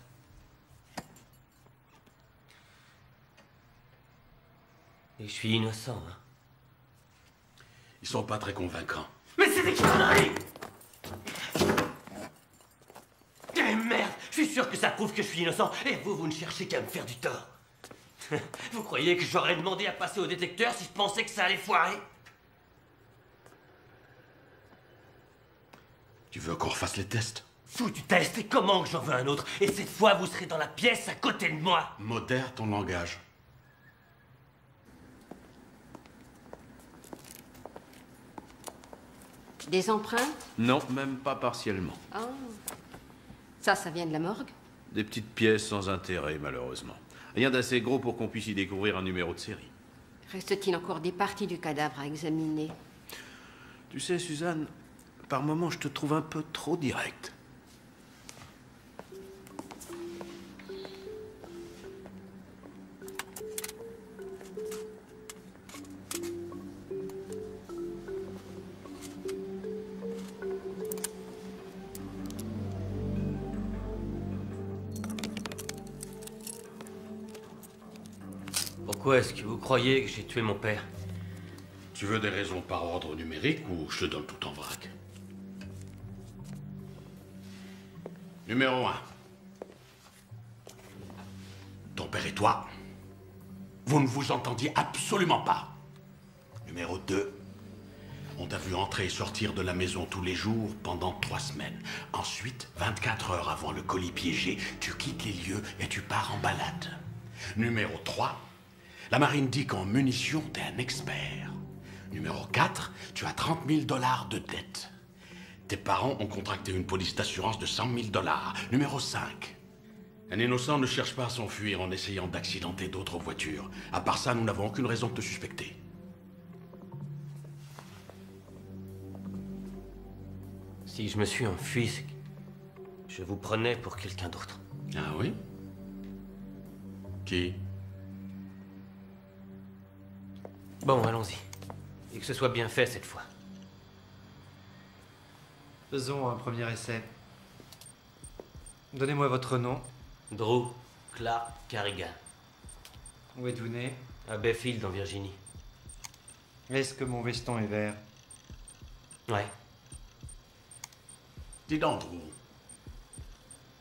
Et je suis innocent, hein. Ils sont pas très convaincants. Mais c'est des conneries! Eh merde! Je suis sûr que ça prouve que je suis innocent. Et vous ne cherchez qu'à me faire du tort. Vous croyez que j'aurais demandé à passer au détecteur si je pensais que ça allait foirer? Tu veux qu'on refasse les tests? Foutu test, et comment que j'en veux un autre? Et cette fois, vous serez dans la pièce à côté de moi. Modère ton langage. Des empreintes? Non, même pas partiellement. Ah. Ça vient de la morgue? Des petites pièces sans intérêt, malheureusement. Rien d'assez gros pour qu'on puisse y découvrir un numéro de série. Reste-t-il encore des parties du cadavre à examiner? Tu sais, Suzanne, par moments, je te trouve un peu trop direct. Pourquoi est-ce que vous croyez que j'ai tué mon père? Tu veux des raisons par ordre numérique ou je te donne tout en vrac? Numéro 1. Ton père et toi, vous ne vous entendiez absolument pas. Numéro 2. On t'a vu entrer et sortir de la maison tous les jours pendant 3 semaines. Ensuite, 24 heures avant le colis piégé, tu quittes les lieux et tu pars en balade. Numéro 3. La marine dit qu'en munitions, t'es un expert. Numéro 4, tu as 30 000 $ de dette. Tes parents ont contracté une police d'assurance de 100 000 $. Numéro 5, un innocent ne cherche pas à s'enfuir en essayant d'accidenter d'autres voitures. À part ça, nous n'avons aucune raison de te suspecter. Si je me suis enfui, c'est que je vous prenais pour quelqu'un d'autre. Ah oui? Qui? Bon, allons-y. Et que ce soit bien fait cette fois. Faisons un premier essai. Donnez-moi votre nom. Drew Clark Carrigan. Où êtes-vous né? À Bayfield, en Virginie. Est-ce que mon veston est vert? Ouais. Dis donc, Drew.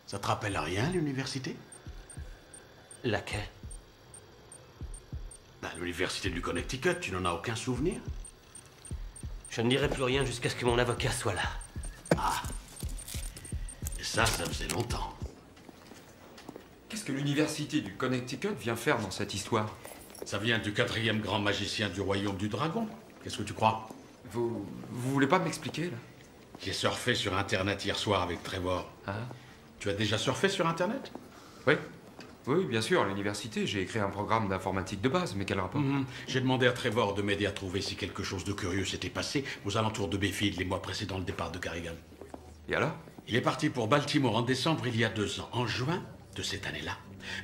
Ça te rappelle à rien, l'université? Laquelle? L'université du Connecticut, tu n'en as aucun souvenir? Je ne dirai plus rien jusqu'à ce que mon avocat soit là. Ah. Et ça faisait longtemps. Qu'est-ce que l'université du Connecticut vient faire dans cette histoire? Ça vient du 4e grand magicien du royaume du dragon. Qu'est-ce que tu crois? Vous voulez pas m'expliquer, là? J'ai surfé sur Internet hier soir avec Trevor. Ah. Tu as déjà surfé sur Internet? Oui. Oui, bien sûr, à l'université, j'ai écrit un programme d'informatique de base, mais quel rapport? J'ai demandé à Trevor de m'aider à trouver si quelque chose de curieux s'était passé aux alentours de Bayfield les mois précédant le départ de Carrigan. Et alors? Il est parti pour Baltimore en décembre il y a 2 ans. En juin de cette année-là,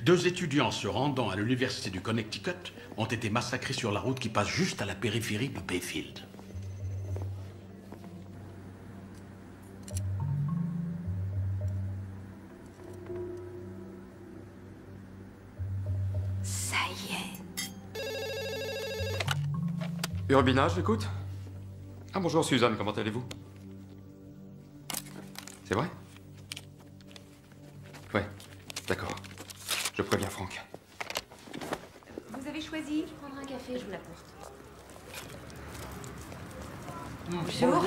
2 étudiants se rendant à l'université du Connecticut ont été massacrés sur la route qui passe juste à la périphérie de Bayfield. Ça y est. Urbina, je l'écoute. Ah bonjour Suzanne, comment allez-vous? C'est vrai? Ouais, d'accord. Je préviens Franck. Vous avez choisi? Je prendrai un café, je vous l'apporte. Bonjour.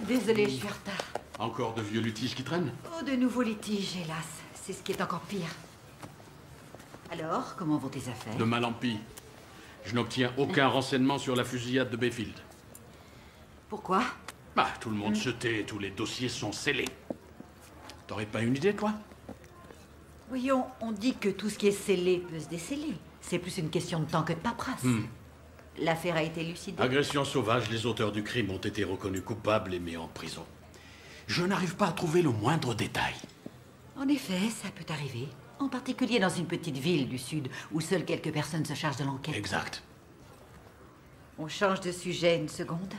Désolée, je suis en retard. Encore de vieux litiges qui traînent? Oh, de nouveaux litiges, hélas. C'est ce qui est encore pire. Alors, comment vont tes affaires? De mal en pis. Je n'obtiens aucun renseignement sur la fusillade de Bayfield. Pourquoi? Tout le monde se tait, tous les dossiers sont scellés. T'aurais pas une idée, toi? Voyons, on dit que tout ce qui est scellé peut se déceler. C'est plus une question de temps que de paperasse. L'affaire a été élucidée. Agression sauvage, les auteurs du crime ont été reconnus coupables et mis en prison. Je n'arrive pas à trouver le moindre détail. En effet, ça peut arriver. En particulier dans une petite ville du Sud, où seules quelques personnes se chargent de l'enquête. Exact. On change de sujet une seconde.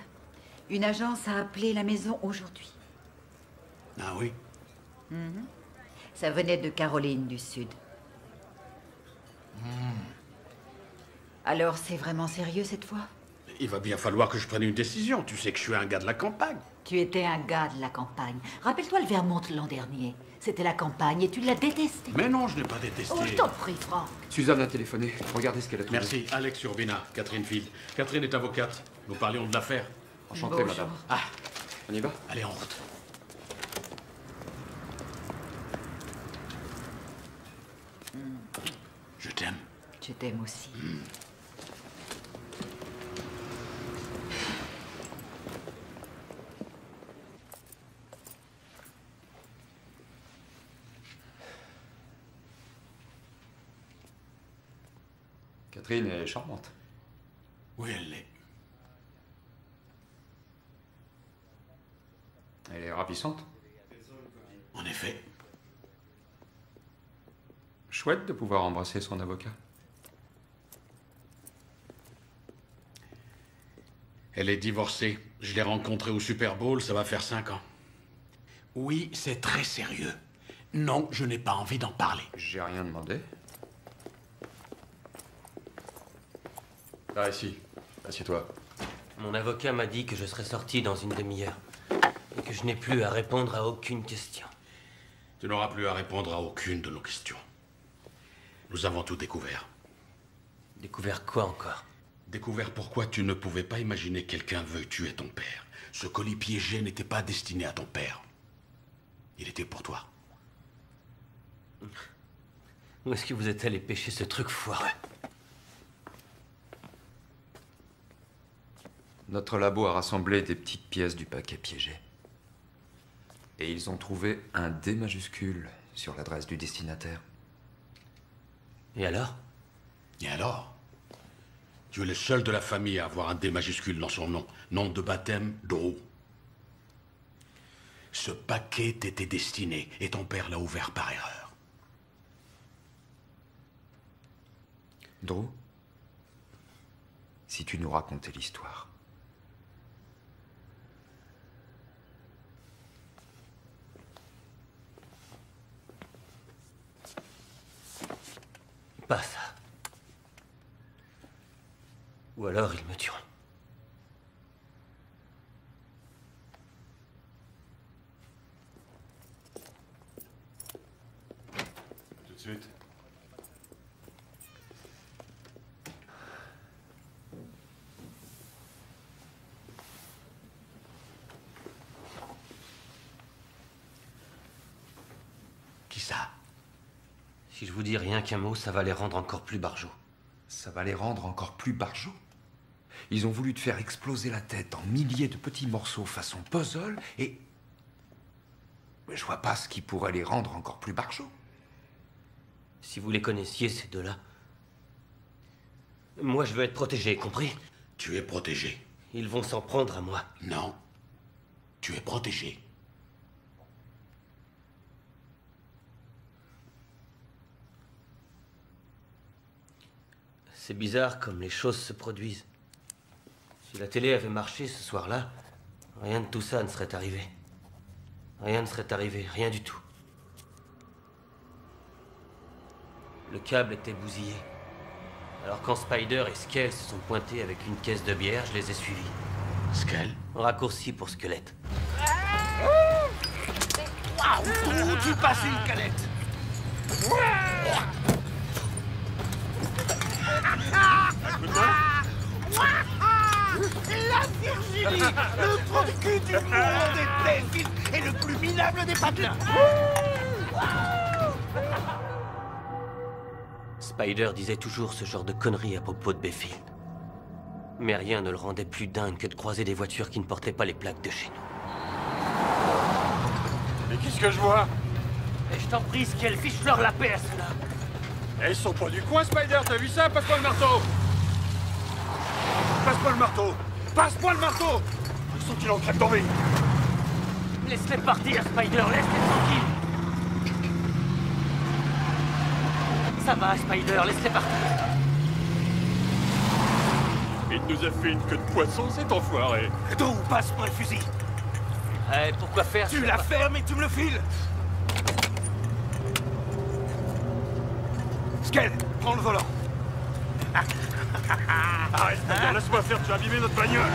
Une agence a appelé la maison aujourd'hui. Ah oui? Ça venait de Caroline du Sud. Alors, c'est vraiment sérieux cette fois? Il va bien falloir que je prenne une décision. Tu sais que je suis un gars de la campagne. Tu étais un gars de la campagne. Rappelle-toi le Vermont l'an dernier. C'était la campagne et tu l'as détesté. Mais non, je n'ai pas détesté. Oh, je t'en prie, Franck. Suzanne a téléphoné. Regardez ce qu'elle a trouvé. Merci. Alex Urbina, Catherine Field. Catherine est avocate. Nous parlions de l'affaire. Enchanté, Bonjour. madame. Ah, On y va? allez, en route. Je t'aime. Je t'aime aussi. Catherine est charmante. Oui, elle l'est. Elle est ravissante. En effet. Chouette de pouvoir embrasser son avocat. Elle est divorcée. Je l'ai rencontrée au Super Bowl, ça va faire 5 ans. Oui, c'est très sérieux. Non, je n'ai pas envie d'en parler. J'ai rien demandé. Ah, ici. Assieds-toi. Mon avocat m'a dit que je serais sorti dans une demi-heure. Et que je n'ai plus à répondre à aucune question. Tu n'auras plus à répondre à aucune de nos questions. Nous avons tout découvert. Découvert quoi encore? Découvert pourquoi tu ne pouvais pas imaginer quelqu'un veuille tuer ton père. Ce colis piégé n'était pas destiné à ton père. Il était pour toi. Où est-ce que vous êtes allé pêcher ce truc foireux? Notre labo a rassemblé des petites pièces du paquet piégé. Et ils ont trouvé un D majuscule sur l'adresse du destinataire. Et alors? Et alors? Tu es le seul de la famille à avoir un D majuscule dans son nom. Nom de baptême, Drew. Ce paquet t'était destiné et ton père l'a ouvert par erreur. Drew, si tu nous racontais l'histoire. Pas ça. Ou alors ils me tueront. Tout de suite. Qui ça? Si je vous dis rien qu'un mot, ça va les rendre encore plus barjots. Ça va les rendre encore plus barjots. Ils ont voulu te faire exploser la tête en milliers de petits morceaux façon puzzle et... Mais je vois pas ce qui pourrait les rendre encore plus barjots. Si vous les connaissiez, ces deux-là... Moi, je veux être protégé, compris? Tu es protégé. Ils vont s'en prendre à moi. Non. Tu es protégé. C'est bizarre comme les choses se produisent. Si la télé avait marché ce soir-là, rien de tout ça ne serait arrivé. Rien ne serait arrivé, rien du tout. Le câble était bousillé. Alors quand Spider et Skell se sont pointés avec une caisse de bière, je les ai suivis. Skell? Raccourci pour squelette. Waouh! Tu passes une canette! La Virginie! Le trou de cul du monde des Playfield et le plus minable des patelins! Spider disait toujours ce genre de conneries à propos de Bayfield. Mais rien ne le rendait plus dingue que de croiser des voitures qui ne portaient pas les plaques de chez nous. Mais qu'est-ce que je vois? Et je t'en prie, Skell, fiche-leur la paix à ceux-là. Ils sont pas du coin, Spider, t'as vu ça? Passe-moi le marteau! Passe-moi le marteau! Passe-moi le marteau! Je sens qu'il est en train de tomber! Laisse-les partir, Spider, laisse-les tranquilles! Ça va, Spider, laisse-les partir. Il nous a fait une queue de poisson, cet enfoiré. D'où passe-moi le fusil? Eh, pourquoi faire? Tu la fermes et tu me le files. Skell, prends le volant. Arrête, Spider, laisse-moi faire, tu as abîmé notre bagnole.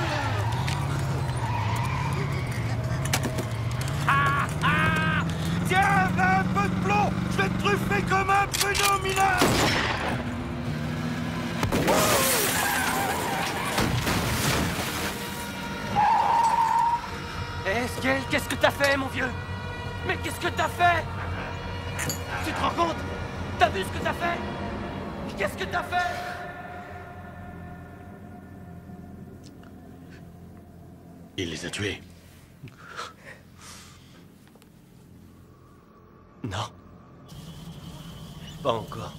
Tiens, un peu de plomb. Je vais te truffer comme un pruneau mineur. Eh, Skell, qu'est-ce que t'as fait, mon vieux? Mais qu'est-ce que t'as fait? Tu te rends compte? T'as vu ce que t'as fait? Qu'est-ce que t'as fait? Il les a tués. Non. Pas encore.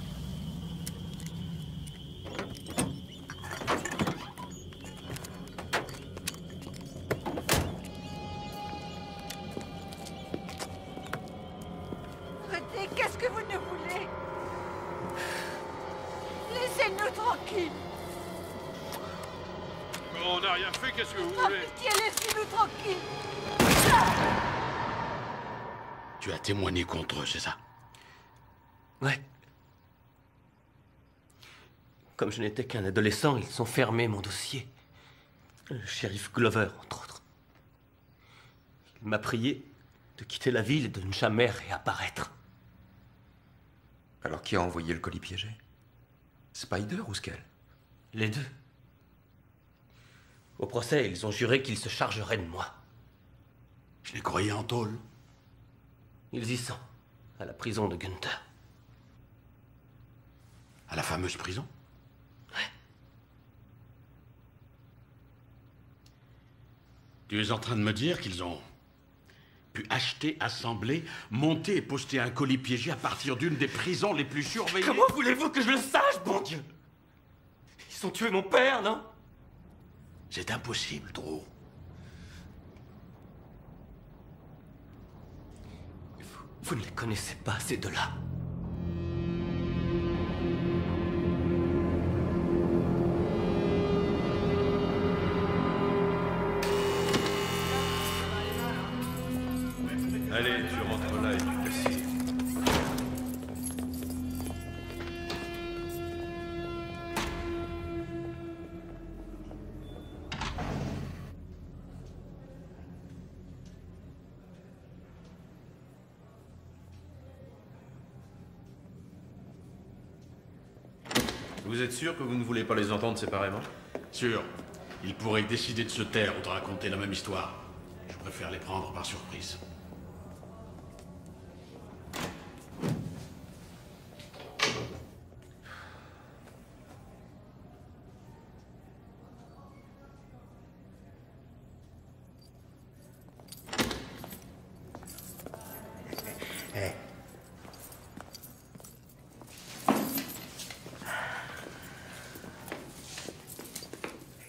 Arrêtez, qu'est-ce que vous ne voulez? Laissez-nous tranquilles. On n'a rien fait, qu'est-ce que vous Par voulez? pitié, laissez-nous tranquilles. Tu as témoigné contre eux, c'est ça? Ouais. Comme je n'étais qu'un adolescent, ils ont fermé mon dossier. Le shérif Glover, entre autres. Il m'a prié de quitter la ville et de ne jamais réapparaître. Alors qui a envoyé le colis piégé? Spider ou Skell? Les deux. Au procès, ils ont juré qu'ils se chargeraient de moi. Je les croyais en tôle. Ils y sont, à la prison de Gunther. À la fameuse prison? Tu es en train de me dire qu'ils ont pu acheter, assembler, monter et poster un colis piégé à partir d'une des prisons les plus surveillées? Comment voulez-vous que je le sache, bon Dieu? Ils ont tué mon père, non? C'est impossible, Drew. Vous ne les connaissez pas, ces deux-là. Allez, tu rentres là et tu t'assieds. Vous êtes sûr que vous ne voulez pas les entendre séparément? Sûr. Ils pourraient décider de se taire ou de raconter la même histoire. Je préfère les prendre par surprise.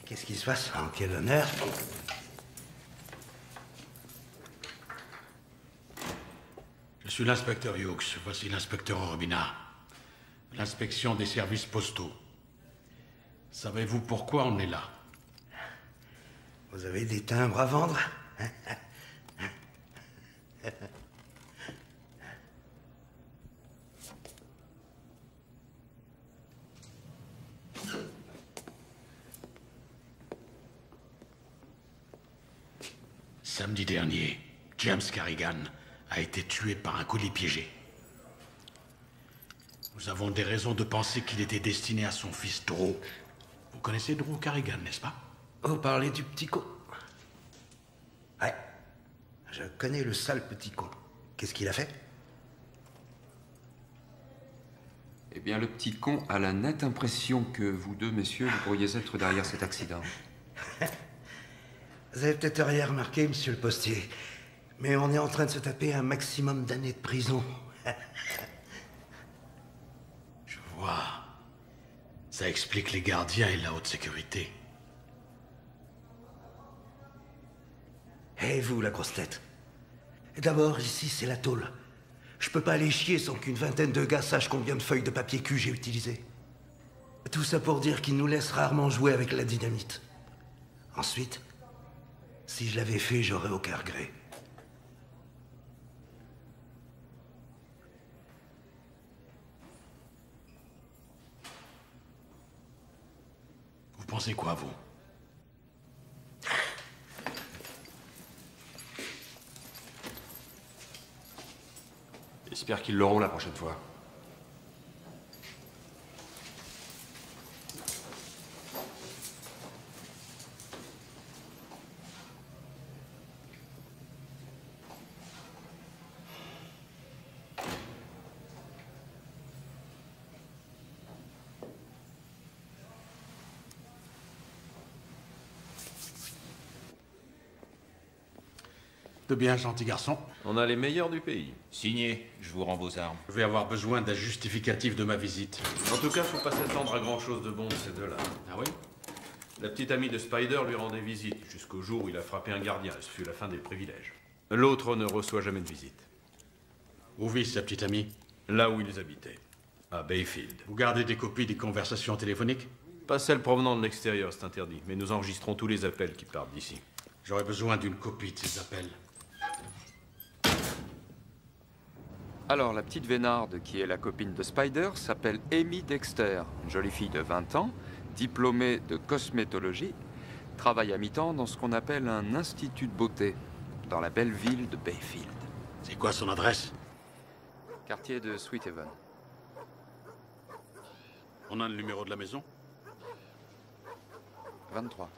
Qu'est-ce qui se passe? En quel honneur? Je suis l'inspecteur Hughes. Voici l'inspecteur Urbina. L'inspection des services postaux. Savez-vous pourquoi on est là? Vous avez des timbres à vendre? Samedi dernier, James Carrigan a été tué par un colis piégé. Nous avons des raisons de penser qu'il était destiné à son fils Drew. Vous connaissez Drew Carrigan, n'est-ce pas? Vous parlez du petit con? Ouais. Je connais le sale petit con. Qu'est-ce qu'il a fait? Eh bien, le petit con a la nette impression que vous deux, messieurs, vous pourriez être derrière cet accident. Vous avez peut-être rien remarqué, monsieur le postier, mais on est en train de se taper un maximum d'années de prison. Je vois. Ça explique les gardiens et la haute sécurité. Et vous, la grosse tête? D'abord, ici, c'est la tôle. Je peux pas aller chier sans qu'une vingtaine de gars sachent combien de feuilles de papier cul j'ai utilisées. Tout ça pour dire qu'ils nous laissent rarement jouer avec la dynamite. Ensuite, si je l'avais fait, j'aurais aucun regret. Vous pensez quoi, vous? J'espère qu'ils l'auront la prochaine fois. De bien, gentil garçon. On a les meilleurs du pays. Signé, je vous rends vos armes. Je vais avoir besoin d'un justificatif de ma visite. En tout cas, faut pas s'attendre à grand-chose de bon de ces deux-là. Ah oui? La petite amie de Spider lui rendait visite, jusqu'au jour où il a frappé un gardien, et ce fut la fin des privilèges. L'autre ne reçoit jamais de visite. Où vit sa petite amie? Là où ils habitaient, à Bayfield. Vous gardez des copies des conversations téléphoniques? Pas celles provenant de l'extérieur, c'est interdit, mais nous enregistrons tous les appels qui partent d'ici. J'aurais besoin d'une copie de ces appels. Alors, la petite Vénarde, qui est la copine de Spider, s'appelle Amy Dexter, une jolie fille de 20 ans, diplômée de cosmétologie, travaille à mi-temps dans ce qu'on appelle un institut de beauté, dans la belle ville de Bayfield. C'est quoi son adresse? Quartier de Sweethaven. On a le numéro de la maison? 23.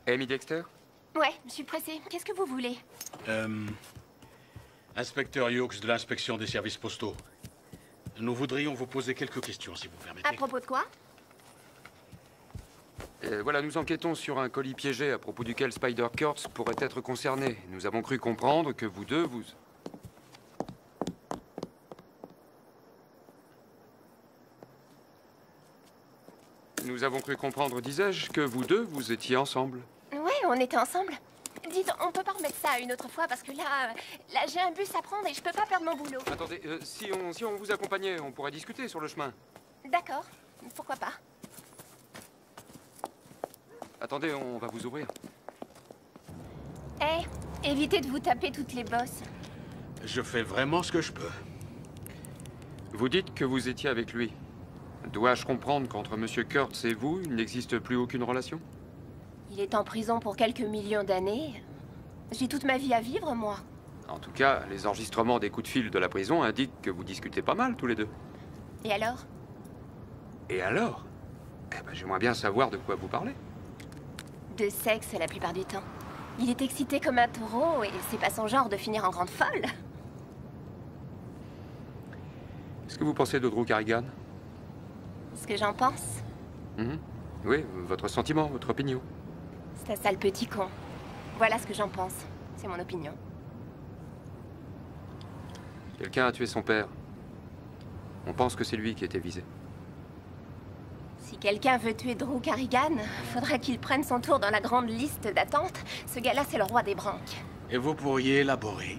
Amy Dexter? Ouais, je suis pressée. Qu'est-ce que vous voulez? Inspecteur Hughes de l'inspection des services postaux. Nous voudrions vous poser quelques questions, si vous permettez. À propos de quoi? Voilà, nous enquêtons sur un colis piégé à propos duquel Spider Kurtz pourrait être concerné. Nous avons cru comprendre que vous deux, vous... Nous avons cru comprendre, disais-je, que vous deux, vous étiez ensemble. Ouais, on était ensemble. Dites, on peut pas remettre ça une autre fois parce que là j'ai un bus à prendre et je peux pas perdre mon boulot. Attendez, si on vous accompagnait, on pourrait discuter sur le chemin. D'accord, pourquoi pas. Attendez, on va vous ouvrir. Évitez de vous taper toutes les bosses. Je fais vraiment ce que je peux. Vous dites que vous étiez avec lui. Dois-je comprendre qu'entre Monsieur Kurtz et vous, il n'existe plus aucune relation? Il est en prison pour quelques millions d'années. J'ai toute ma vie à vivre, moi. En tout cas, les enregistrements des coups de fil de la prison indiquent que vous discutez pas mal, tous les deux. Et alors? Et alors? Eh ben, j'aimerais bien savoir de quoi vous parlez. De sexe, la plupart du temps. Il est excité comme un taureau et c'est pas son genre de finir en grande folle. Qu'est-ce que vous pensez de Drew Carrigan? Ce que j'en pense? Oui, votre sentiment, votre opinion. C'est un sale petit con. Voilà ce que j'en pense. C'est mon opinion. Quelqu'un a tué son père. On pense que c'est lui qui était visé. Si quelqu'un veut tuer Drew Carrigan, faudra qu'il prenne son tour dans la grande liste d'attente. Ce gars-là, c'est le roi des branques. Et vous pourriez élaborer?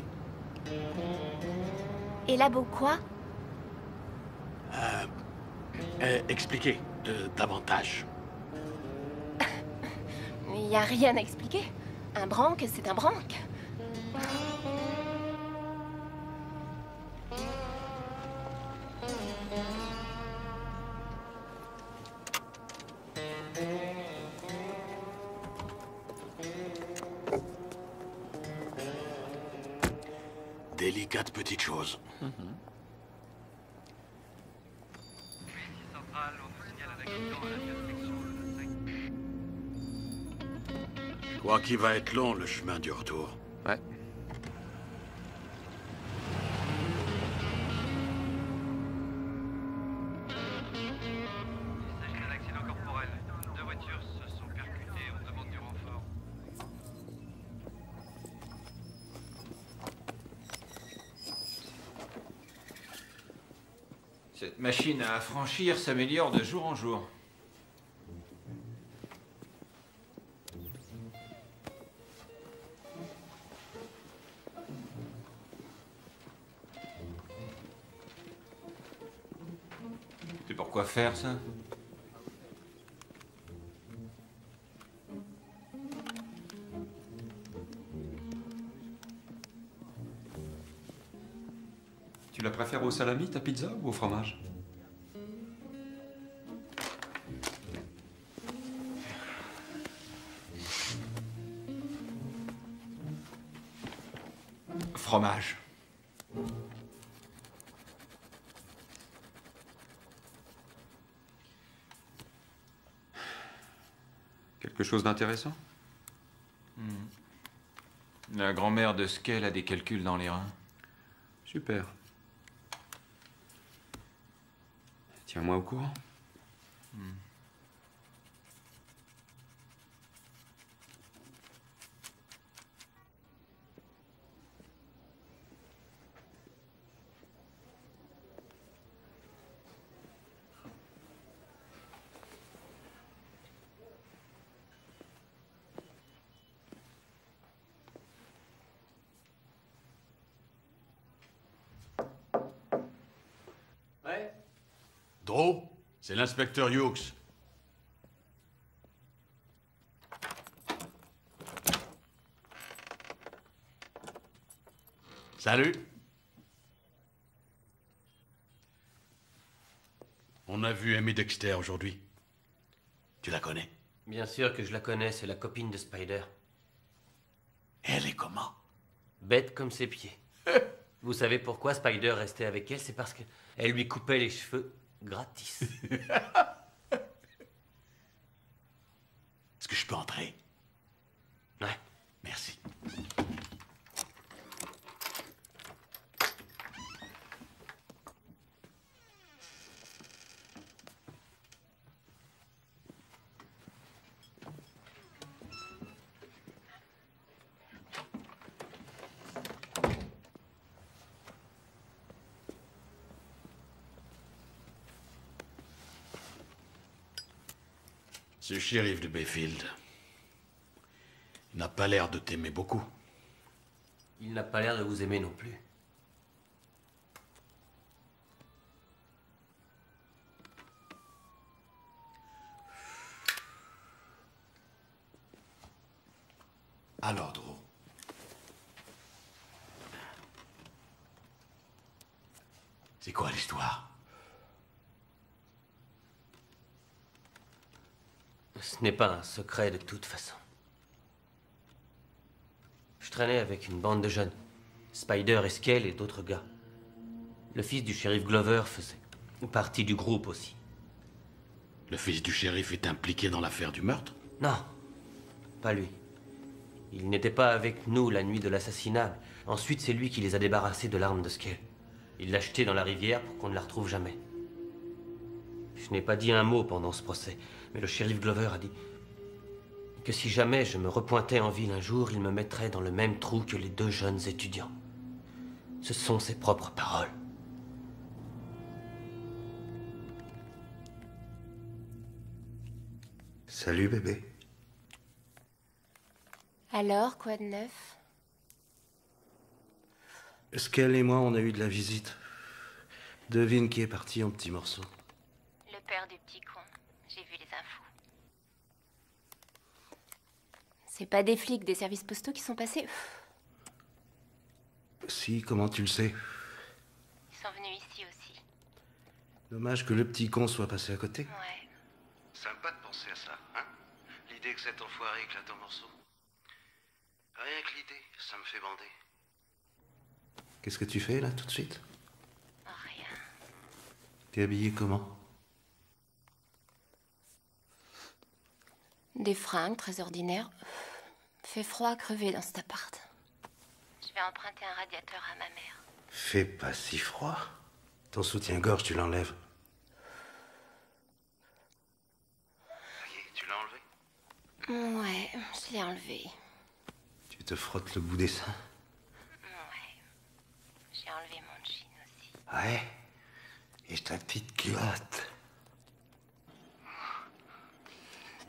Élabo quoi? Expliquez davantage. Il n'y a rien à expliquer. Un branque, c'est un branque. Délicate petite chose. centrale, on nous signale un accident à l'intersection de Je crois qu'il va être long, le chemin du retour. Ouais. Il s'agit d'un accident corporel. 2 voitures se sont percutées, on demande du renfort. Cette machine à affranchir s'améliore de jour en jour. C'est pour quoi faire ça? Tu la préfères au salami, ta pizza, ou au fromage? Fromage. Quelque chose d'intéressant? La grand-mère de Skell a des calculs dans les reins. Super. Tiens-moi au courant. Ouais. Drew, c'est l'inspecteur Hughes. Salut. On a vu Amy Dexter aujourd'hui. Tu la connais? Bien sûr que je la connais, c'est la copine de Spider. Elle est comment? Bête comme ses pieds. Vous savez pourquoi Spider restait avec elle? C'est parce qu'elle lui coupait les cheveux gratis. Est-ce que je peux entrer? Ouais. Merci. Ce shérif de Bayfield, il n'a pas l'air de t'aimer beaucoup. Il n'a pas l'air de vous aimer non plus. Alors, Drew. C'est quoi l'histoire? Ce n'est pas un secret de toute façon. Je traînais avec une bande de jeunes. Spider et Skell et d'autres gars. Le fils du shérif Glover faisait partie du groupe aussi. Le fils du shérif est impliqué dans l'affaire du meurtre? Non, pas lui. Il n'était pas avec nous la nuit de l'assassinat. Ensuite, c'est lui qui les a débarrassés de l'arme de Skell. Il l'a jetée dans la rivière pour qu'on ne la retrouve jamais. Je n'ai pas dit un mot pendant ce procès, mais le shérif Glover a dit que si jamais je me repointais en ville un jour, il me mettrait dans le même trou que les 2 jeunes étudiants. Ce sont ses propres paroles. Salut, bébé. Alors, quoi de neuf? Skell et moi, on a eu de la visite. Devine qui est parti en petits morceaux. Le père du petit con. J'ai vu les infos. C'est pas des flics des services postaux qui sont passés? Si, comment tu le sais? Ils sont venus ici aussi. Dommage que le petit con soit passé à côté. Ouais. Sympa de penser à ça, hein? L'idée que cet enfoiré éclate en morceaux. Rien que l'idée, ça me fait bander. Qu'est-ce que tu fais, là, tout de suite? Rien. T'es habillé comment? Des fringues très ordinaires. Fait froid à crever dans cet appart. Je vais emprunter un radiateur à ma mère. Fais pas si froid. Ton soutien-gorge, tu l'enlèves. Tu l'as enlevé? Ouais, je l'ai enlevé. Tu te frottes le bout des seins. Ouais. J'ai enlevé mon jean aussi. Ouais. Et ta petite culotte.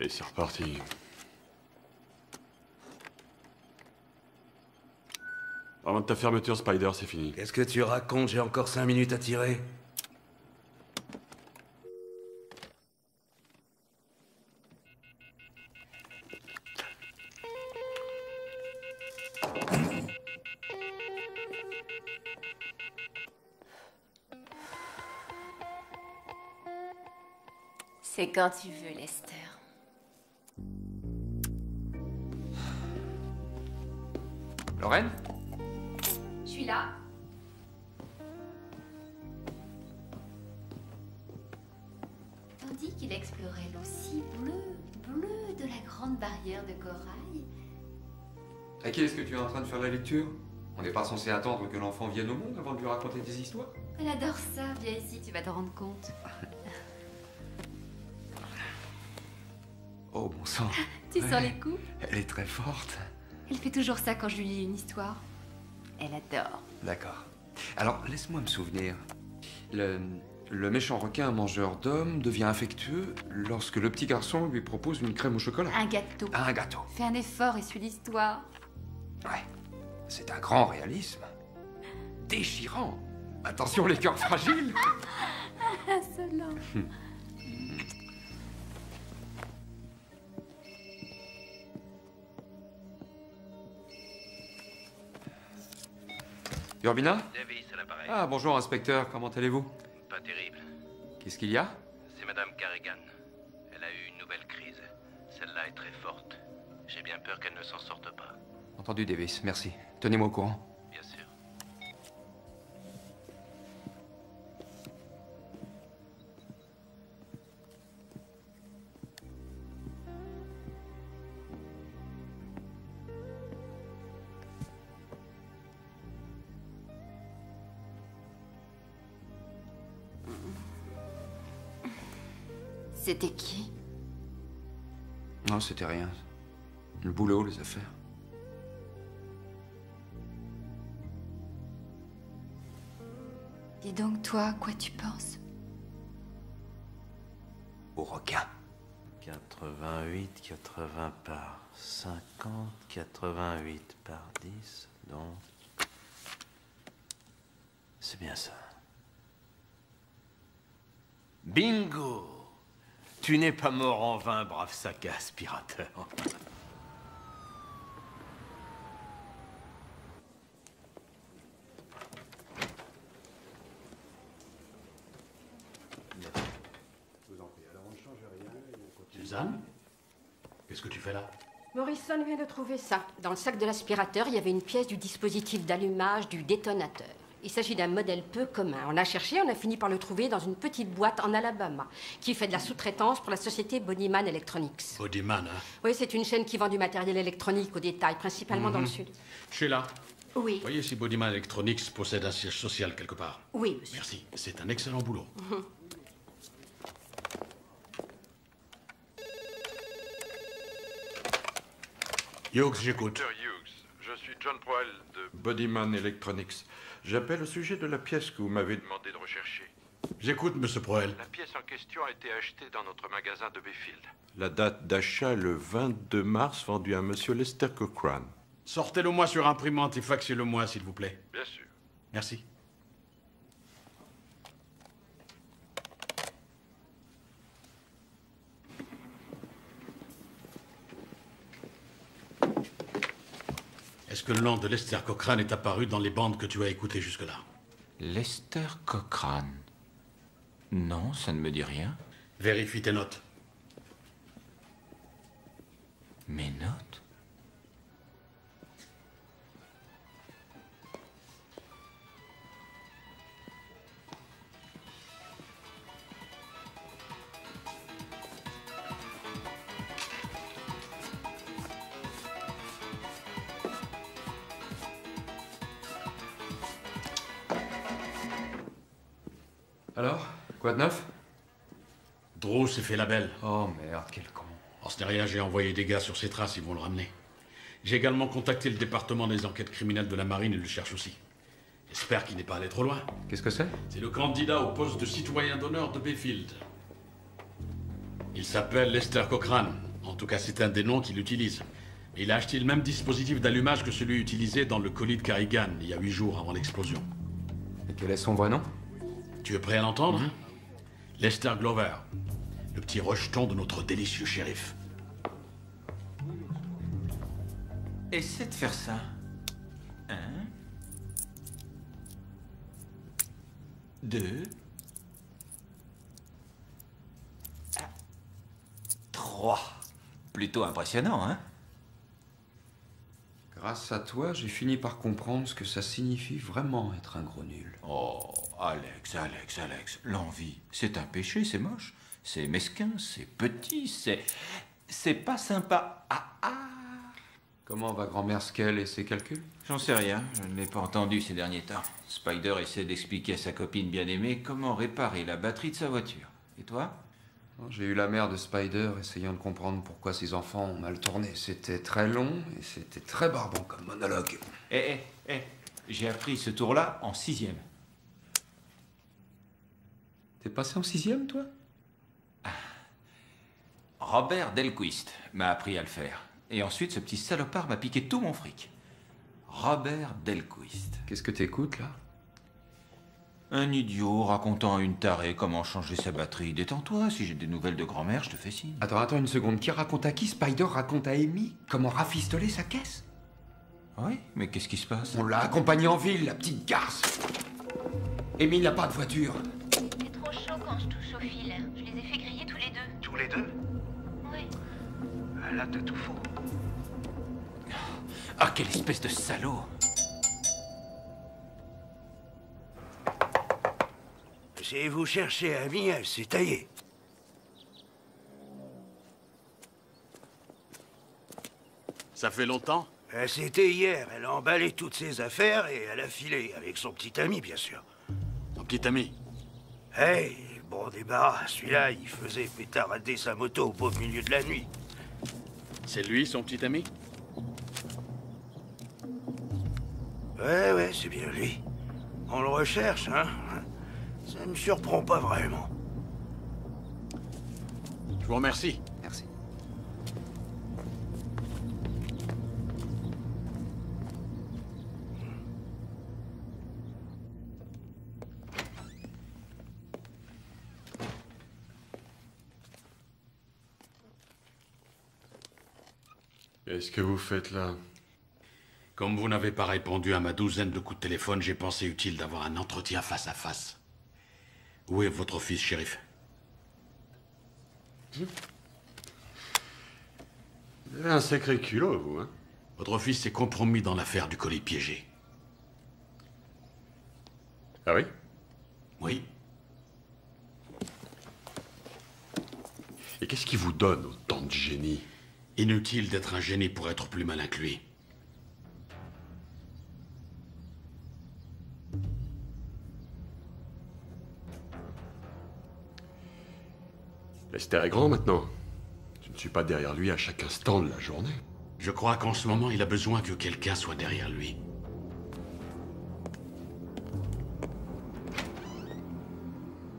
Et c'est reparti. Avant de ta fermeture, Spider, c'est fini. Qu'est-ce que tu racontes? J'ai encore 5 minutes à tirer. C'est quand tu veux, Lester. Lorraine? Je suis là. Tandis qu'il explorait l'eau si bleue de la grande barrière de corail. À qui est-ce que tu es en train de faire la lecture? On n'est pas censé attendre que l'enfant vienne au monde avant de lui raconter des histoires? Elle adore ça, viens ici, tu vas te rendre compte. Oh, bon sang. Tu sens les coups? Elle est très forte. Elle fait toujours ça quand je lui lis une histoire. Elle adore. D'accord. Alors, laisse-moi me souvenir. Le méchant requin mangeur d'hommes devient affectueux lorsque le petit garçon lui propose une crème au chocolat. Un gâteau. Un gâteau. Fais un effort et suis l'histoire. Ouais. C'est un grand réalisme. Déchirant. Attention les cœurs fragiles. Insolent. Urbina? Davis à l'appareil. Ah, bonjour inspecteur, comment allez-vous? Pas terrible. Qu'est-ce qu'il y a? C'est Madame Carrigan. Elle a eu une nouvelle crise. Celle-là est très forte. J'ai bien peur qu'elle ne s'en sorte pas. Entendu, Davis, merci. Tenez-moi au courant. Bien sûr. C'était qui? Non, c'était rien. Le boulot, les affaires. Dis donc, toi, à quoi tu penses? Au requin. 88, 80 par 50, 88 par 10, donc... C'est bien ça. Bingo! Tu n'es pas mort en vain, brave sac à aspirateur. Suzanne? Qu'est-ce que tu fais là? Morrison vient de trouver ça. Dans le sac de l'aspirateur, il y avait une pièce du dispositif d'allumage du détonateur. Il s'agit d'un modèle peu commun. On a cherché, on a fini par le trouver dans une petite boîte en Alabama, qui fait de la sous-traitance pour la société Bodyman Electronics. Bodyman, hein? Oui, c'est une chaîne qui vend du matériel électronique au détail, principalement dans le sud. Sheila. Oui. Voyez si Bodyman Electronics possède un siège social quelque part. Oui, monsieur. Merci. C'est un excellent boulot. Hughes, j'écoute. Dr. Hughes, je suis John Proel de Bodyman Electronics. J'appelle au sujet de la pièce que vous m'avez demandé de rechercher. J'écoute, monsieur Proel. La pièce en question a été achetée dans notre magasin de Bayfield. La date d'achat est le 22 mars, vendue à monsieur Lester Cochrane. Sortez-le-moi sur imprimante et faxez-le-moi, s'il vous plaît. Bien sûr. Merci. Est-ce que le nom de Lester Cochrane est apparu dans les bandes que tu as écoutées jusque-là? Lester Cochrane. Non, ça ne me dit rien. Vérifie tes notes. Mes notes? Alors? Quoi de neuf? Drew s'est fait la belle. Oh merde, quel con. En ce n'est rien, j'ai envoyé des gars sur ses traces, ils vont le ramener. J'ai également contacté le département des enquêtes criminelles de la marine, ils le cherchent aussi. J'espère qu'il n'est pas allé trop loin. Qu'est-ce que c'est? C'est le candidat au poste de citoyen d'honneur de Bayfield. Il s'appelle Lester Cochrane. En tout cas, c'est un des noms qu'il utilise. Il a acheté le même dispositif d'allumage que celui utilisé dans le colis de Carrigan, il y a 8 jours avant l'explosion. Et quel est son vrai nom? Tu es prêt à l'entendre? Lester Glover. Le petit rejeton de notre délicieux shérif. Essaie de faire ça. 1, 2, 3. Plutôt impressionnant, hein? Grâce à toi, j'ai fini par comprendre ce que ça signifie vraiment être un gros nul. Oh, Alex, l'envie, c'est un péché, c'est moche, c'est mesquin, c'est petit, c'est pas sympa. Comment va grand-mère Skell et ses calculs? J'en sais rien, je ne l'ai pas entendu ces derniers temps. Spider essaie d'expliquer à sa copine bien-aimée comment réparer la batterie de sa voiture. Et toi? J'ai eu la mère de Spider essayant de comprendre pourquoi ses enfants ont mal tourné. C'était très long et c'était très barbant comme monologue. J'ai appris ce tour-là en 6e. T'es passé en 6e, toi? Robert Delquist m'a appris à le faire. Et ensuite, ce petit salopard m'a piqué tout mon fric. Robert Delquist. Qu'est-ce que t'écoutes, là? Un idiot racontant à une tarée comment changer sa batterie. Détends-toi, si j'ai des nouvelles de grand-mère, je te fais signe. Attends une seconde. Qui raconte à qui? Spider raconte à Amy comment rafistoler sa caisse? Oui, mais qu'est-ce qui se passe? On l'a accompagnée en ville, la petite garce. Amy n'a pas de voiture. C'est trop chaud quand je touche au fil. Je les ai fait griller tous les deux. Tous les deux? Oui. Elle a de tout faux. Ah, quelle espèce de salaud! Si vous cherchez Amy, elle s'est taillée. Ça fait longtemps? C'était hier. Elle a emballé toutes ses affaires et elle a filé, avec son petit ami, bien sûr. Son petit ami? Hey, bon débarras. Celui-là, il faisait pétarader sa moto au beau milieu de la nuit. C'est lui, son petit ami? Ouais, c'est bien lui. On le recherche, hein? Ça me surprend pas vraiment. Je vous remercie. Merci. Qu'est-ce que vous faites là? Comme vous n'avez pas répondu à ma douzaine de coups de téléphone, j'ai pensé utile d'avoir un entretien face à face. Où est votre fils, shérif? Vous avez un sacré culot, vous, hein? Votre fils s'est compromis dans l'affaire du colis piégé. Ah oui? Oui. Et qu'est-ce qui vous donne autant de génie? Inutile d'être un génie pour être plus malin que lui. Lester est grand maintenant. Je ne suis pas derrière lui à chaque instant de la journée. Je crois qu'en ce moment, il a besoin que quelqu'un soit derrière lui.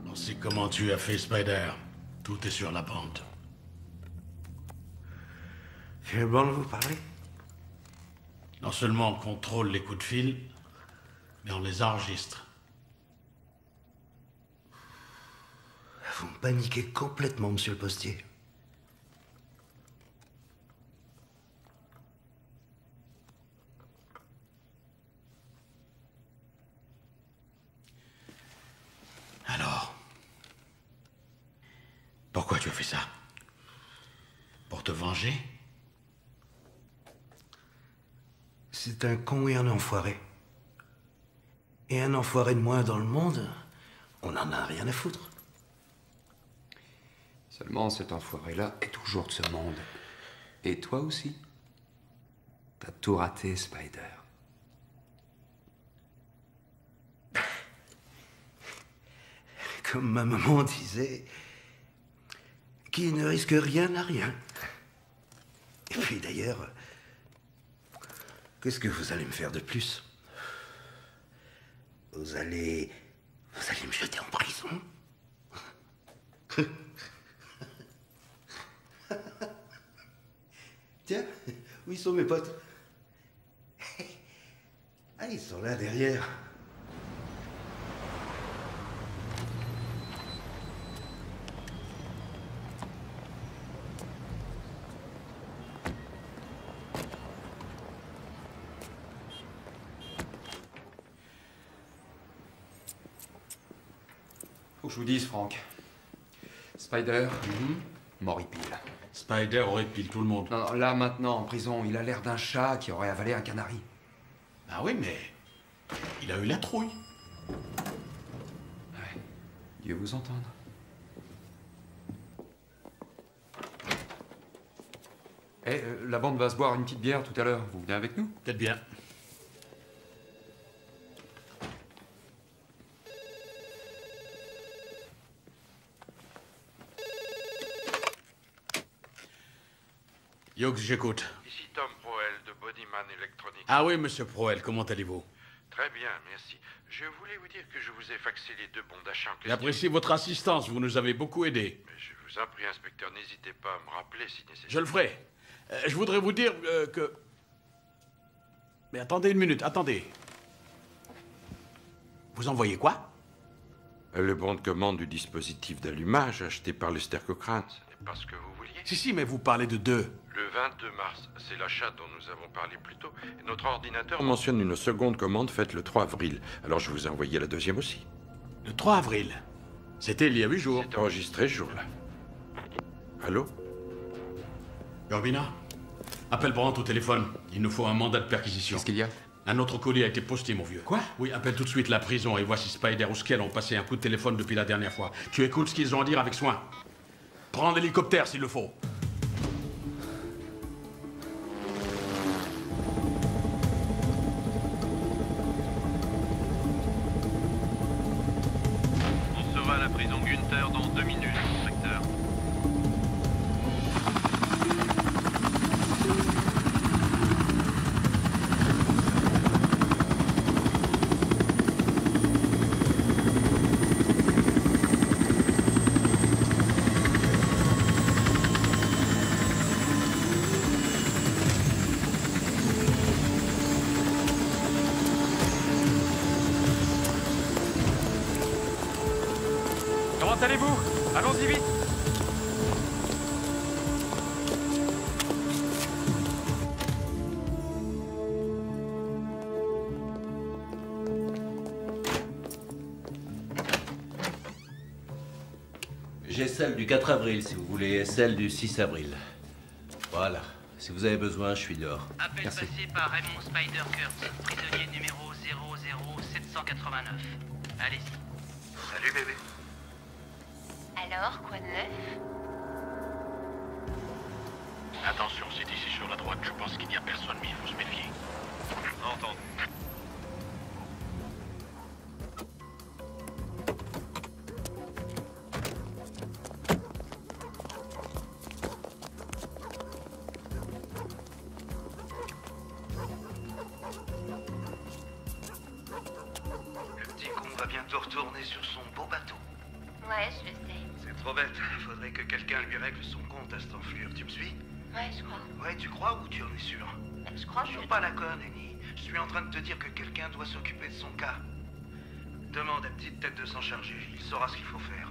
On sait comment tu as fait, Spider. Tout est sur la bande. Quelle bande vous parlez? Non seulement on contrôle les coups de fil, mais on les enregistre. Vous me paniquez complètement, monsieur le postier. Alors, pourquoi tu as fait ça? Pour te venger? C'est un con et un enfoiré. Et un enfoiré de moins dans le monde, on en a rien à foutre. Seulement, cet enfoiré-là est toujours de ce monde. Et toi aussi. T'as tout raté, Spider. Comme ma maman disait, qui ne risque rien n'a rien. Et puis d'ailleurs, qu'est-ce que vous allez me faire de plus? Vous allez me jeter en prison? Tiens, où ils sont mes potes? Ah, ils sont là derrière. Faut que je vous dise, Franck. Spider, m'horripile. Spider horripile tout le monde. Non, là, maintenant, en prison, il a l'air d'un chat qui aurait avalé un canari. Ah oui, mais il a eu la trouille. Ouais. Dieu vous entende. Eh, la bande va se boire une petite bière tout à l'heure. Vous venez avec nous? Peut-être bien. Yox, j'écoute. Ici Tom Proel de Bodyman Electronics. Ah oui, monsieur Proel, comment allez-vous? Très bien, merci. Je voulais vous dire que je vous ai faxé les 2 bons d'achat en question. J'apprécie votre assistance, vous nous avez beaucoup aidés. Mais je vous en prie, inspecteur, n'hésitez pas à me rappeler si nécessaire. Je le ferai. Je voudrais vous dire que... Mais attendez une minute, attendez. Vous envoyez quoi? Le bon de commande du dispositif d'allumage acheté par Lester Cochrane. Ce n'est pas ce que vous vouliez. Si, mais vous parlez de 2. Le 22 mars, c'est l'achat dont nous avons parlé plus tôt. Et notre ordinateur mentionne une seconde commande faite le 3 avril. Alors je vous ai envoyé la deuxième aussi. Le 3 avril? C'était il y a 8 jours. C'est enregistré ce jour-là. Allô? Urbina, appelle Brandt au téléphone. Il nous faut un mandat de perquisition. Qu'est-ce qu'il y a? Un autre colis a été posté, mon vieux. Quoi? Oui, appelle tout de suite la prison et voici Spider ou Skell ont passé un coup de téléphone depuis la dernière fois. Tu écoutes ce qu'ils ont à dire avec soin. Prends l'hélicoptère s'il le faut. On sera à la prison Günther dans 2 minutes, inspecteur. Comment allez-vous? Allons-y vite. J'ai celle du 4 avril, si vous voulez, et celle du 6 avril. Voilà. Si vous avez besoin, je suis dehors. Appel passé par Raymond Spider Kurtz, prisonnier numéro 00789. Allez-y. Salut bébé. Alors, quoi de neuf? Attention, c'est ici sur la droite. Je pense qu'il n'y a personne, mais il faut se méfier. Entendu. Le petit con va bientôt retourner sur son beau bateau. Ouais, je le sais. C'est trop bête. Faudrait que quelqu'un lui règle son compte à cette enflure. Tu me suis? Ouais, je crois. Ouais, tu crois ou tu en es sûr? Je crois que Joue pas la conne, Annie. Je suis en train de te dire que quelqu'un doit s'occuper de son cas. Demande à Petite Tête de s'en charger. Il saura ce qu'il faut faire.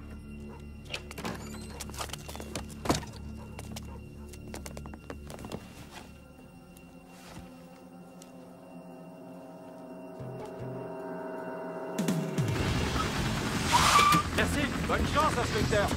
Merci. Bonne chance, inspecteur.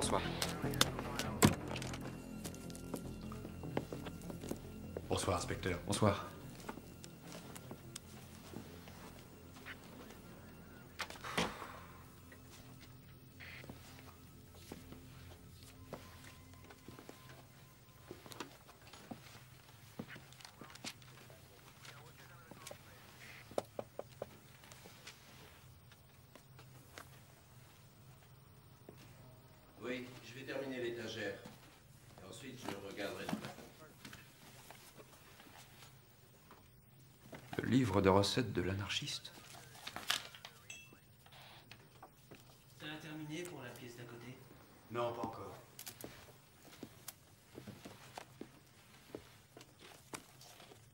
Bonsoir. Bonsoir, inspecteur. Bonsoir. Oui, je vais terminer l'étagère. Et ensuite, je regarderai le plafond. Le livre de recettes de l'anarchiste. T'as terminé pour la pièce d'à côté? Non, pas encore.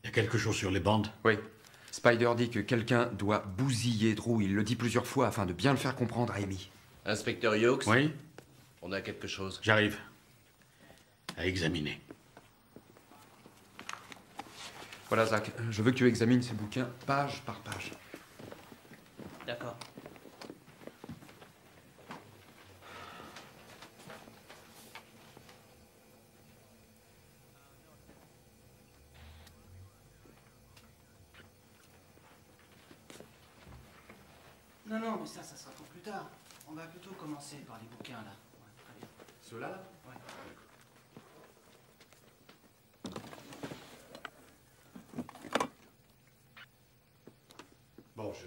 Il y a quelque chose sur les bandes? Oui. Spider dit que quelqu'un doit bousiller Drew. Il le dit plusieurs fois afin de bien le faire comprendre à Amy. Inspecteur Hughes? Oui? On a quelque chose. J'arrive. À examiner. Voilà, Zach. Je veux que tu examines ces bouquins page par page. D'accord. Non, mais ça sera pour plus tard. On va plutôt commencer par les bouquins, là. Ouais, très bien. Ceux-là? Ouais. Bon, je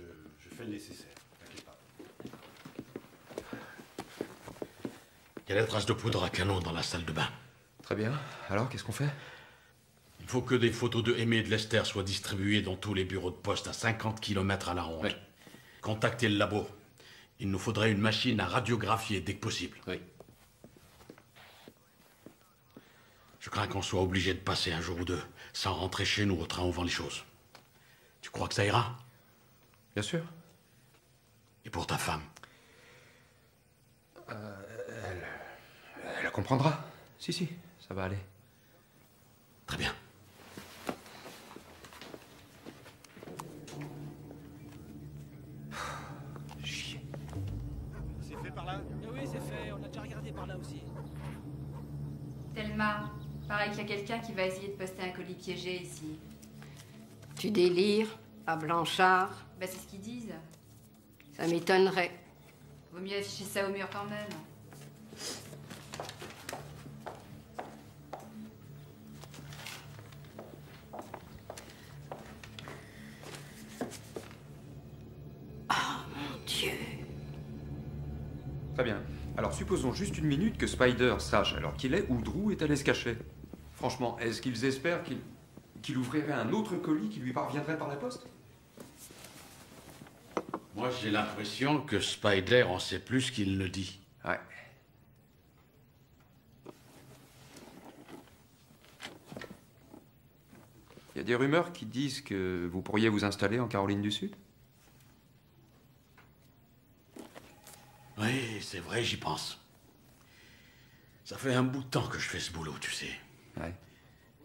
fais le nécessaire. T'inquiète pas. Il y a des traces de poudre à canon dans la salle de bain. Très bien. Alors, qu'est-ce qu'on fait? Il faut que des photos de Aimé et de Lester soient distribuées dans tous les bureaux de poste à 50 km à la ronde. Oui. Contactez le labo. Il nous faudrait une machine à radiographier dès que possible. Oui. Je crains qu'on soit obligé de passer un jour ou deux sans rentrer chez nous au train où vend les choses. Tu crois que ça ira? Bien sûr. Et pour ta femme? Elle comprendra. Si, ça va aller. Très bien. Chier. C'est fait par là? Oui, c'est fait. On a déjà regardé par là aussi. Thelma, pareil qu'il y a quelqu'un qui va essayer de poster un colis piégé ici. Tu délires, à Blanchard? Bah, c'est ce qu'ils disent. Ça m'étonnerait. Vaut mieux afficher ça au mur quand même. Très bien. Alors, supposons juste une minute que Spider sache alors qu'il est où Drew est allé se cacher. Franchement, est-ce qu'ils espèrent qu'il ouvrirait un autre colis qui lui parviendrait par la poste? Moi, j'ai l'impression que Spider en sait plus qu'il ne dit. Ouais. Il y a des rumeurs qui disent que vous pourriez vous installer en Caroline du Sud? Oui, c'est vrai, j'y pense. Ça fait un bout de temps que je fais ce boulot, tu sais. Ouais.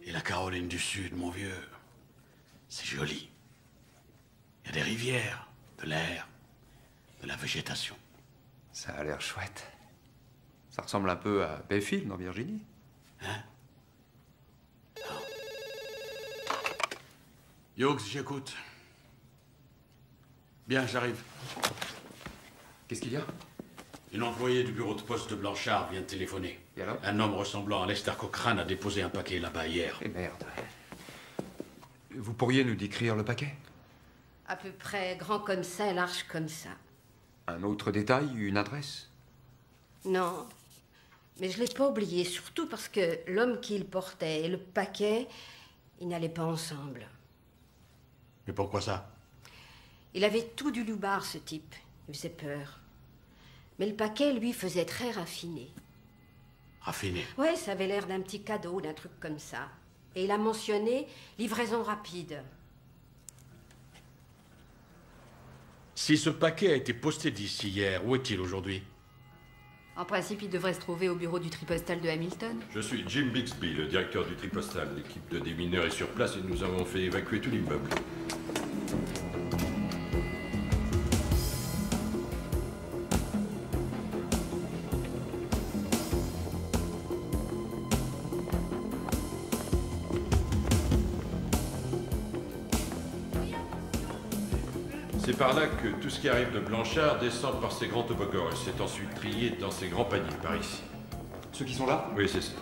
Et la Caroline du Sud, mon vieux, c'est joli. Il y a des rivières, de l'air, de la végétation. Ça a l'air chouette. Ça ressemble un peu à Bayfield en Virginie. Hein? Hughes, j'écoute. Bien, j'arrive. Qu'est-ce qu'il y a? Une employée du bureau de poste de Blanchard vient de téléphoner. Et alors? Un homme ressemblant à Lester Cochrane a déposé un paquet là-bas hier. Eh merde. Vous pourriez nous décrire le paquet? À peu près grand comme ça et large comme ça. Un autre détail, une adresse? Non, mais je l'ai pas oublié, surtout parce que l'homme qui le portait et le paquet, ils n'allaient pas ensemble. Mais pourquoi ça? Il avait tout du loupard, ce type. Il faisait peur. Mais le paquet, lui, faisait très raffiné. Raffiné? Ouais, ça avait l'air d'un petit cadeau, d'un truc comme ça. Et il a mentionné livraison rapide. Si ce paquet a été posté d'ici hier, où est-il aujourd'hui? En principe, il devrait se trouver au bureau du tripostal de Hamilton. Je suis Jim Bixby, le directeur du tripostal. L'équipe de démineurs est sur place et nous avons fait évacuer tout l'immeuble. C'est par là que tout ce qui arrive de Blanchard descend par ces grands toboggans et c'est ensuite trié dans ces grands paniers par ici. Ceux qui sont là? Oui, c'est ça.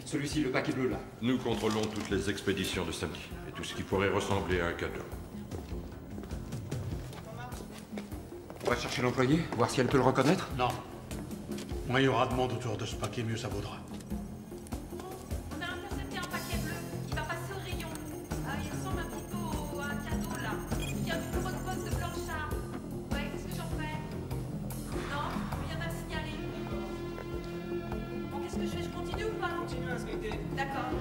Celui-ci, le paquet bleu là. Nous contrôlons toutes les expéditions de samedi et tout ce qui pourrait ressembler à un cadeau. On va chercher l'employé, voir si elle peut le reconnaître? Non. Moins il y aura de monde autour de ce paquet, mieux ça vaudra. On a intercepté un paquet bleu. Il va passer au rayon. Il ressemble un petit peu à un cadeau là. Il vient du bureau de poste de Blanchard. Ouais, qu'est-ce que j'en fais? Non, rien à me signaler. Bon, qu'est-ce que je fais? Je continue ou pas? Continue à inspecter. D'accord.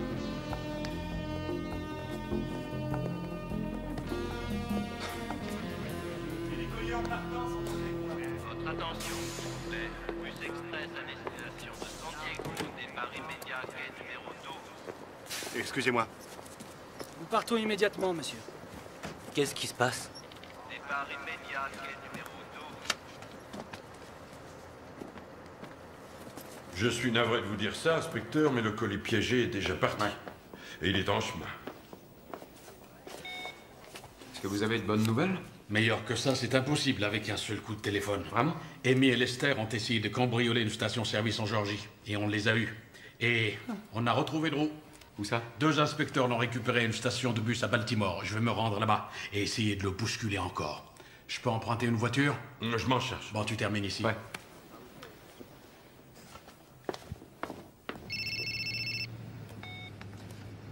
Votre attention, s'il vous plaît. Bus express à destination de San Diego. Départ immédiat, quai numéro 12. Excusez-moi. Nous partons immédiatement, monsieur. Qu'est-ce qui se passe? Départ immédiat, quai numéro 12. Je suis navré de vous dire ça, inspecteur, mais le colis piégé est déjà parti. Et il est en chemin. Est-ce que vous avez de bonnes nouvelles? Meilleur que ça, c'est impossible avec un seul coup de téléphone. Vraiment? Amy et Lester ont essayé de cambrioler une station-service en Géorgie. Et on les a eus. Et on a retrouvé Drew. Où ça? 2 inspecteurs l'ont récupéré à une station de bus à Baltimore. Je vais me rendre là-bas et essayer de le bousculer encore. Je peux emprunter une voiture? Je m'en cherche. Bon, tu termines ici. Ouais.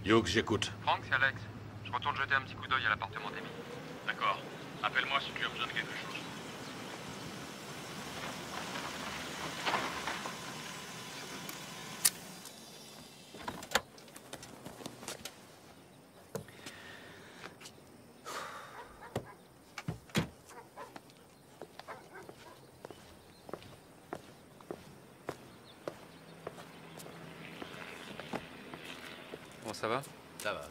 Hughes, j'écoute. Franck, c'est Alex. Je retourne jeter un petit coup d'œil à l'appartement d'Amy. D'accord. Appelle-moi si tu as besoin de quelque chose. Bon, ça va? Ça va.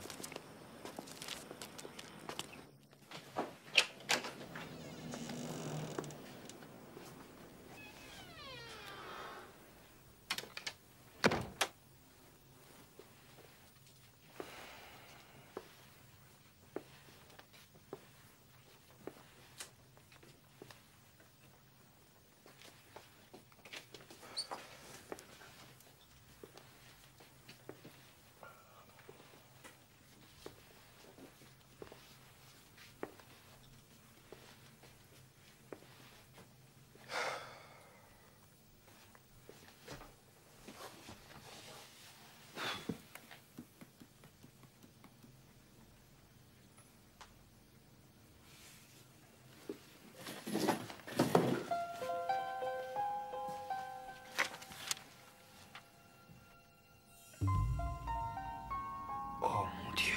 Oh mon Dieu.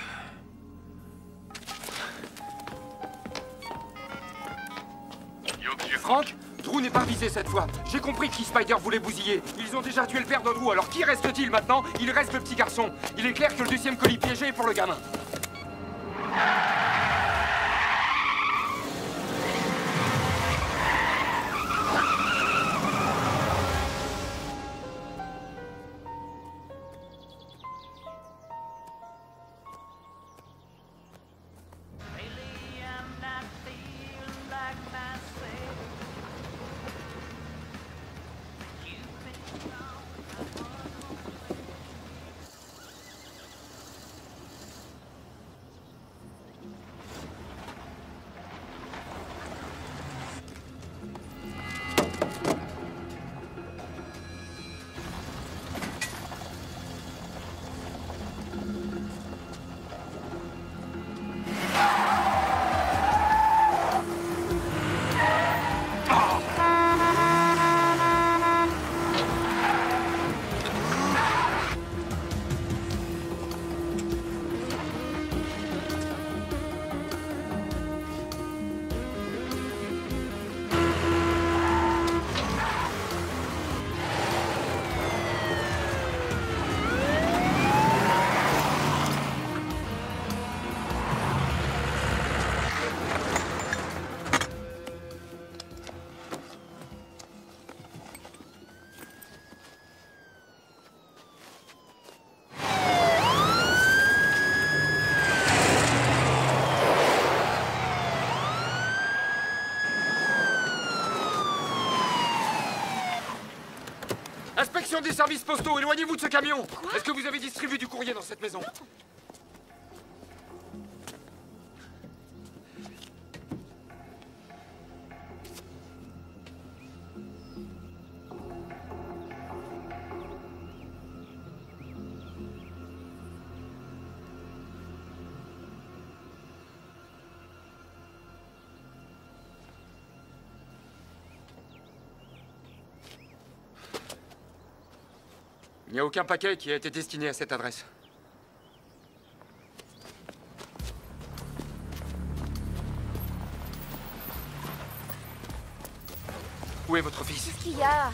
Franck, Drew n'est pas visé cette fois. J'ai compris qui Spider voulait bousiller. Ils ont déjà tué le père de Drew, alors qui reste-t-il maintenant? Il reste le petit garçon. Il est clair que le 2e colis piégé est pour le gamin. Inspection des services postaux, éloignez-vous de ce camion. Est-ce que vous avez distribué du courrier dans cette maison? Il n'y a aucun paquet qui a été destiné à cette adresse. Où est votre fils? Qu'est-ce qu'il y a?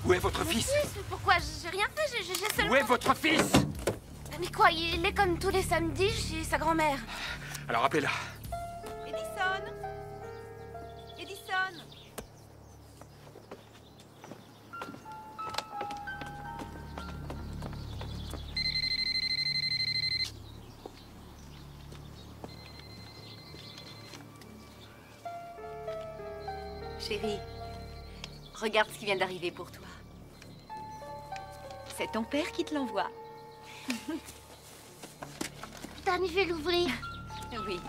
Où est votre fils? Pourquoi? J'ai rien fait, j'ai seulement... Où est votre fils? Mais quoi, il est comme tous les samedis chez sa grand-mère. Alors appelez-la. Edison! Edison! Chérie, regarde ce qui vient d'arriver pour toi. C'est ton père qui te l'envoie. Dan, je vais l'ouvrir. Oui.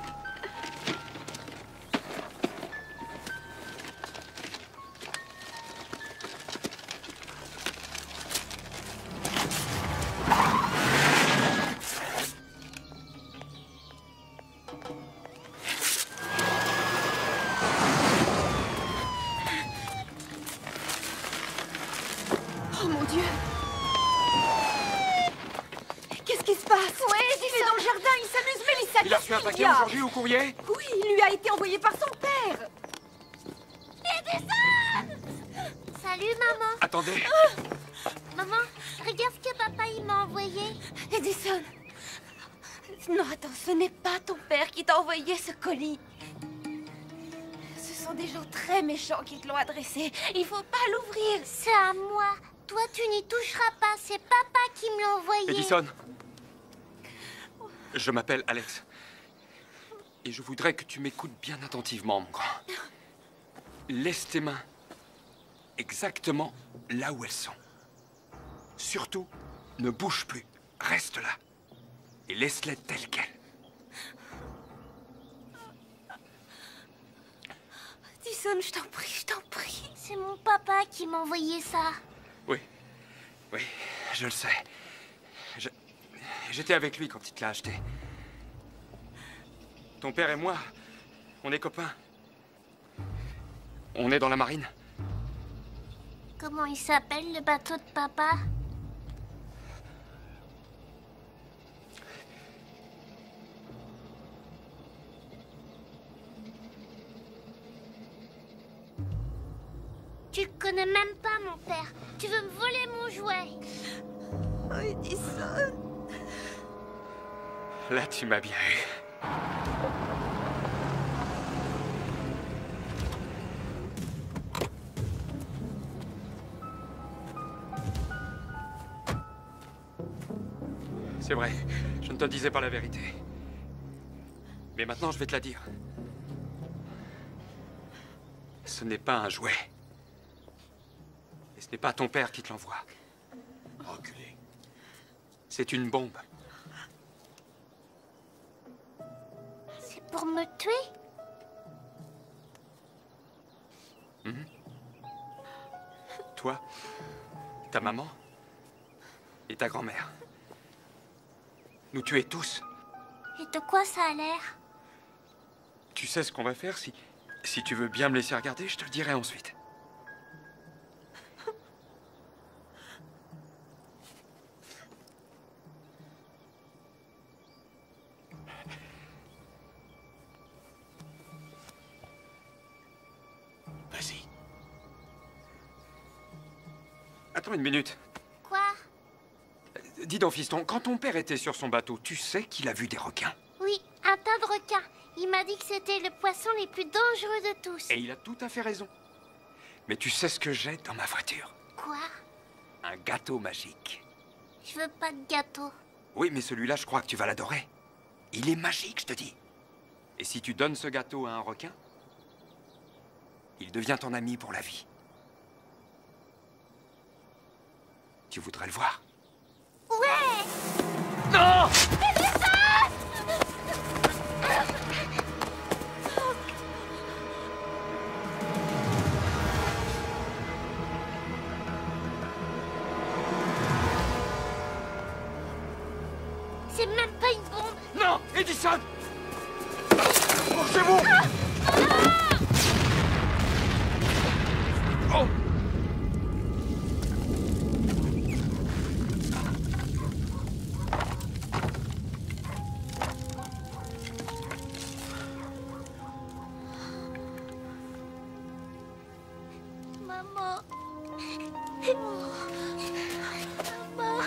Oh mon Dieu! Qu'est-ce qui se passe? Ouais, il est dans le jardin, il s'amuse, Mélissa. Il a reçu un paquet aujourd'hui au courrier? Oui, il lui a été envoyé par son père. Edison! Salut, maman. Attendez. Maman, regarde ce que papa il m'a envoyé. Edison. Non, attends, ce n'est pas ton père qui t'a envoyé ce colis. Ce sont des gens très méchants qui te l'ont adressé. Il faut pas l'ouvrir. C'est à moi. Toi, tu n'y toucheras pas. C'est papa qui me l'a envoyé. Edison. Je m'appelle Alex. Et je voudrais que tu m'écoutes bien attentivement, mon grand. Laisse tes mains exactement là où elles sont. Surtout, ne bouge plus. Reste là. Et laisse-les telles quelles. Edison, je t'en prie, je t'en prie. C'est mon papa qui m'a envoyé ça. Oui, oui, je le sais. J'étais avec lui quand il te l'a acheté. Ton père et moi, on est copains. On est dans la marine. Comment il s'appelle, le bateau de papa? Tu connais même pas mon père. Tu veux me voler mon jouet. Oh, Edison. Là, tu m'as bien eu. C'est vrai, je ne te disais pas la vérité. Mais maintenant, je vais te la dire. Ce n'est pas un jouet. Et ce n'est pas ton père qui te l'envoie. Reculé. C'est une bombe. C'est pour me tuer? Toi, ta maman et ta grand-mère. Nous tuer tous. Et de quoi ça a l'air? Tu sais ce qu'on va faire si tu veux bien me laisser regarder, je te le dirai ensuite. Vas-y. Attends une minute. Quoi? Dis donc, fiston, quand ton père était sur son bateau, tu sais qu'il a vu des requins. Oui, un tas de requins. Il m'a dit que c'était le poisson les plus dangereux de tous. Et il a tout à fait raison. Mais tu sais ce que j'ai dans ma voiture? Quoi? Un gâteau magique. Je veux pas de gâteau. Oui, mais celui-là, je crois que tu vas l'adorer. Il est magique, je te dis. Et si tu donnes ce gâteau à un requin, il devient ton ami pour la vie. Tu voudrais le voir? Ouais! Non! C'est même pas une bombe! Non! Edison! Bougez-vous! Oh! Maman. Maman.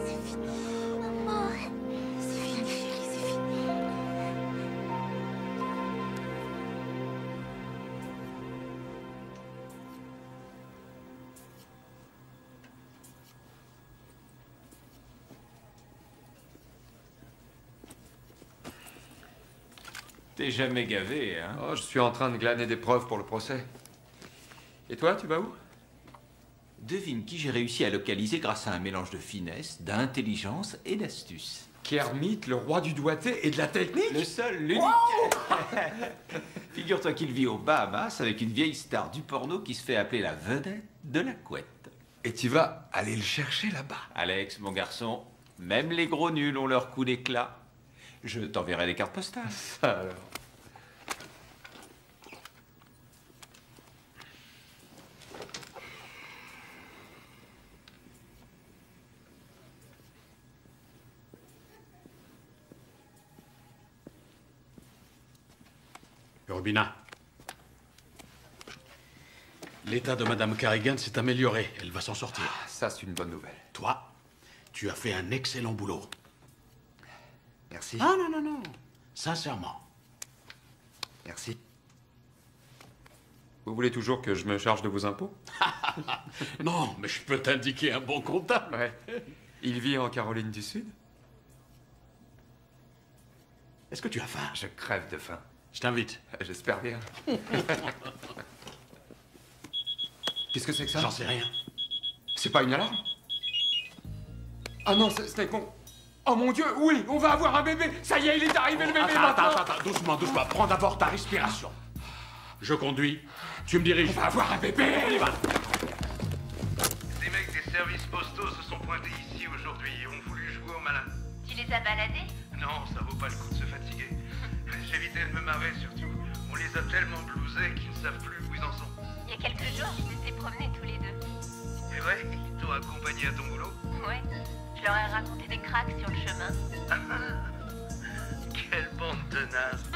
C'est fini. Maman. C'est fini, chérie, c'est fini. T'es jamais gavé, hein? Oh, je suis en train de glaner des preuves pour le procès. Et toi, tu vas où? Devine qui j'ai réussi à localiser grâce à un mélange de finesse, d'intelligence et d'astuce. Kermit, le roi du doigté et de la technique? Le seul, l'unique. Figure-toi qu'il vit aux Bahamas avec une vieille star du porno qui se fait appeler la vedette de la couette. Et tu vas aller le chercher là-bas? Alex, mon garçon, même les gros nuls ont leur coup d'éclat. Je t'enverrai des cartes postales. Ça alors. Robina. L'état de Madame Carrigan s'est amélioré. Elle va s'en sortir. Ah, ça, c'est une bonne nouvelle. Toi, tu as fait un excellent boulot. Merci. Ah non, non, non. Sincèrement. Merci. Vous voulez toujours que je me charge de vos impôts? Non, mais je peux t'indiquer un bon comptable. Ouais. Il vit en Caroline du Sud? Est-ce que tu as faim? Je crève de faim. Je t'invite. J'espère bien. Qu'est-ce que c'est que ça? J'en sais rien. C'est pas une alarme? Ah non, c'était con. Oh mon Dieu, oui, on va avoir un bébé. Ça y est, il est arrivé le bébé maintenant. Attends, doucement, doucement. Prends d'abord ta respiration. Je conduis. Tu me diriges. On va avoir un bébé. On y va. Des mecs des services postaux se sont pointés ici aujourd'hui et ont voulu jouer au malin. Tu les as baladés? Non, ça vaut pas le coup de se fatiguer. J'évitais de me marrer surtout. On les a tellement blousés qu'ils ne savent plus où ils en sont. Il y a quelques jours, ils s'étaient promenés tous les deux. C'est vrai? Ils t'ont accompagné à ton boulot? Ouais. Je leur ai raconté des cracks sur le chemin. Quelle bande de nazes.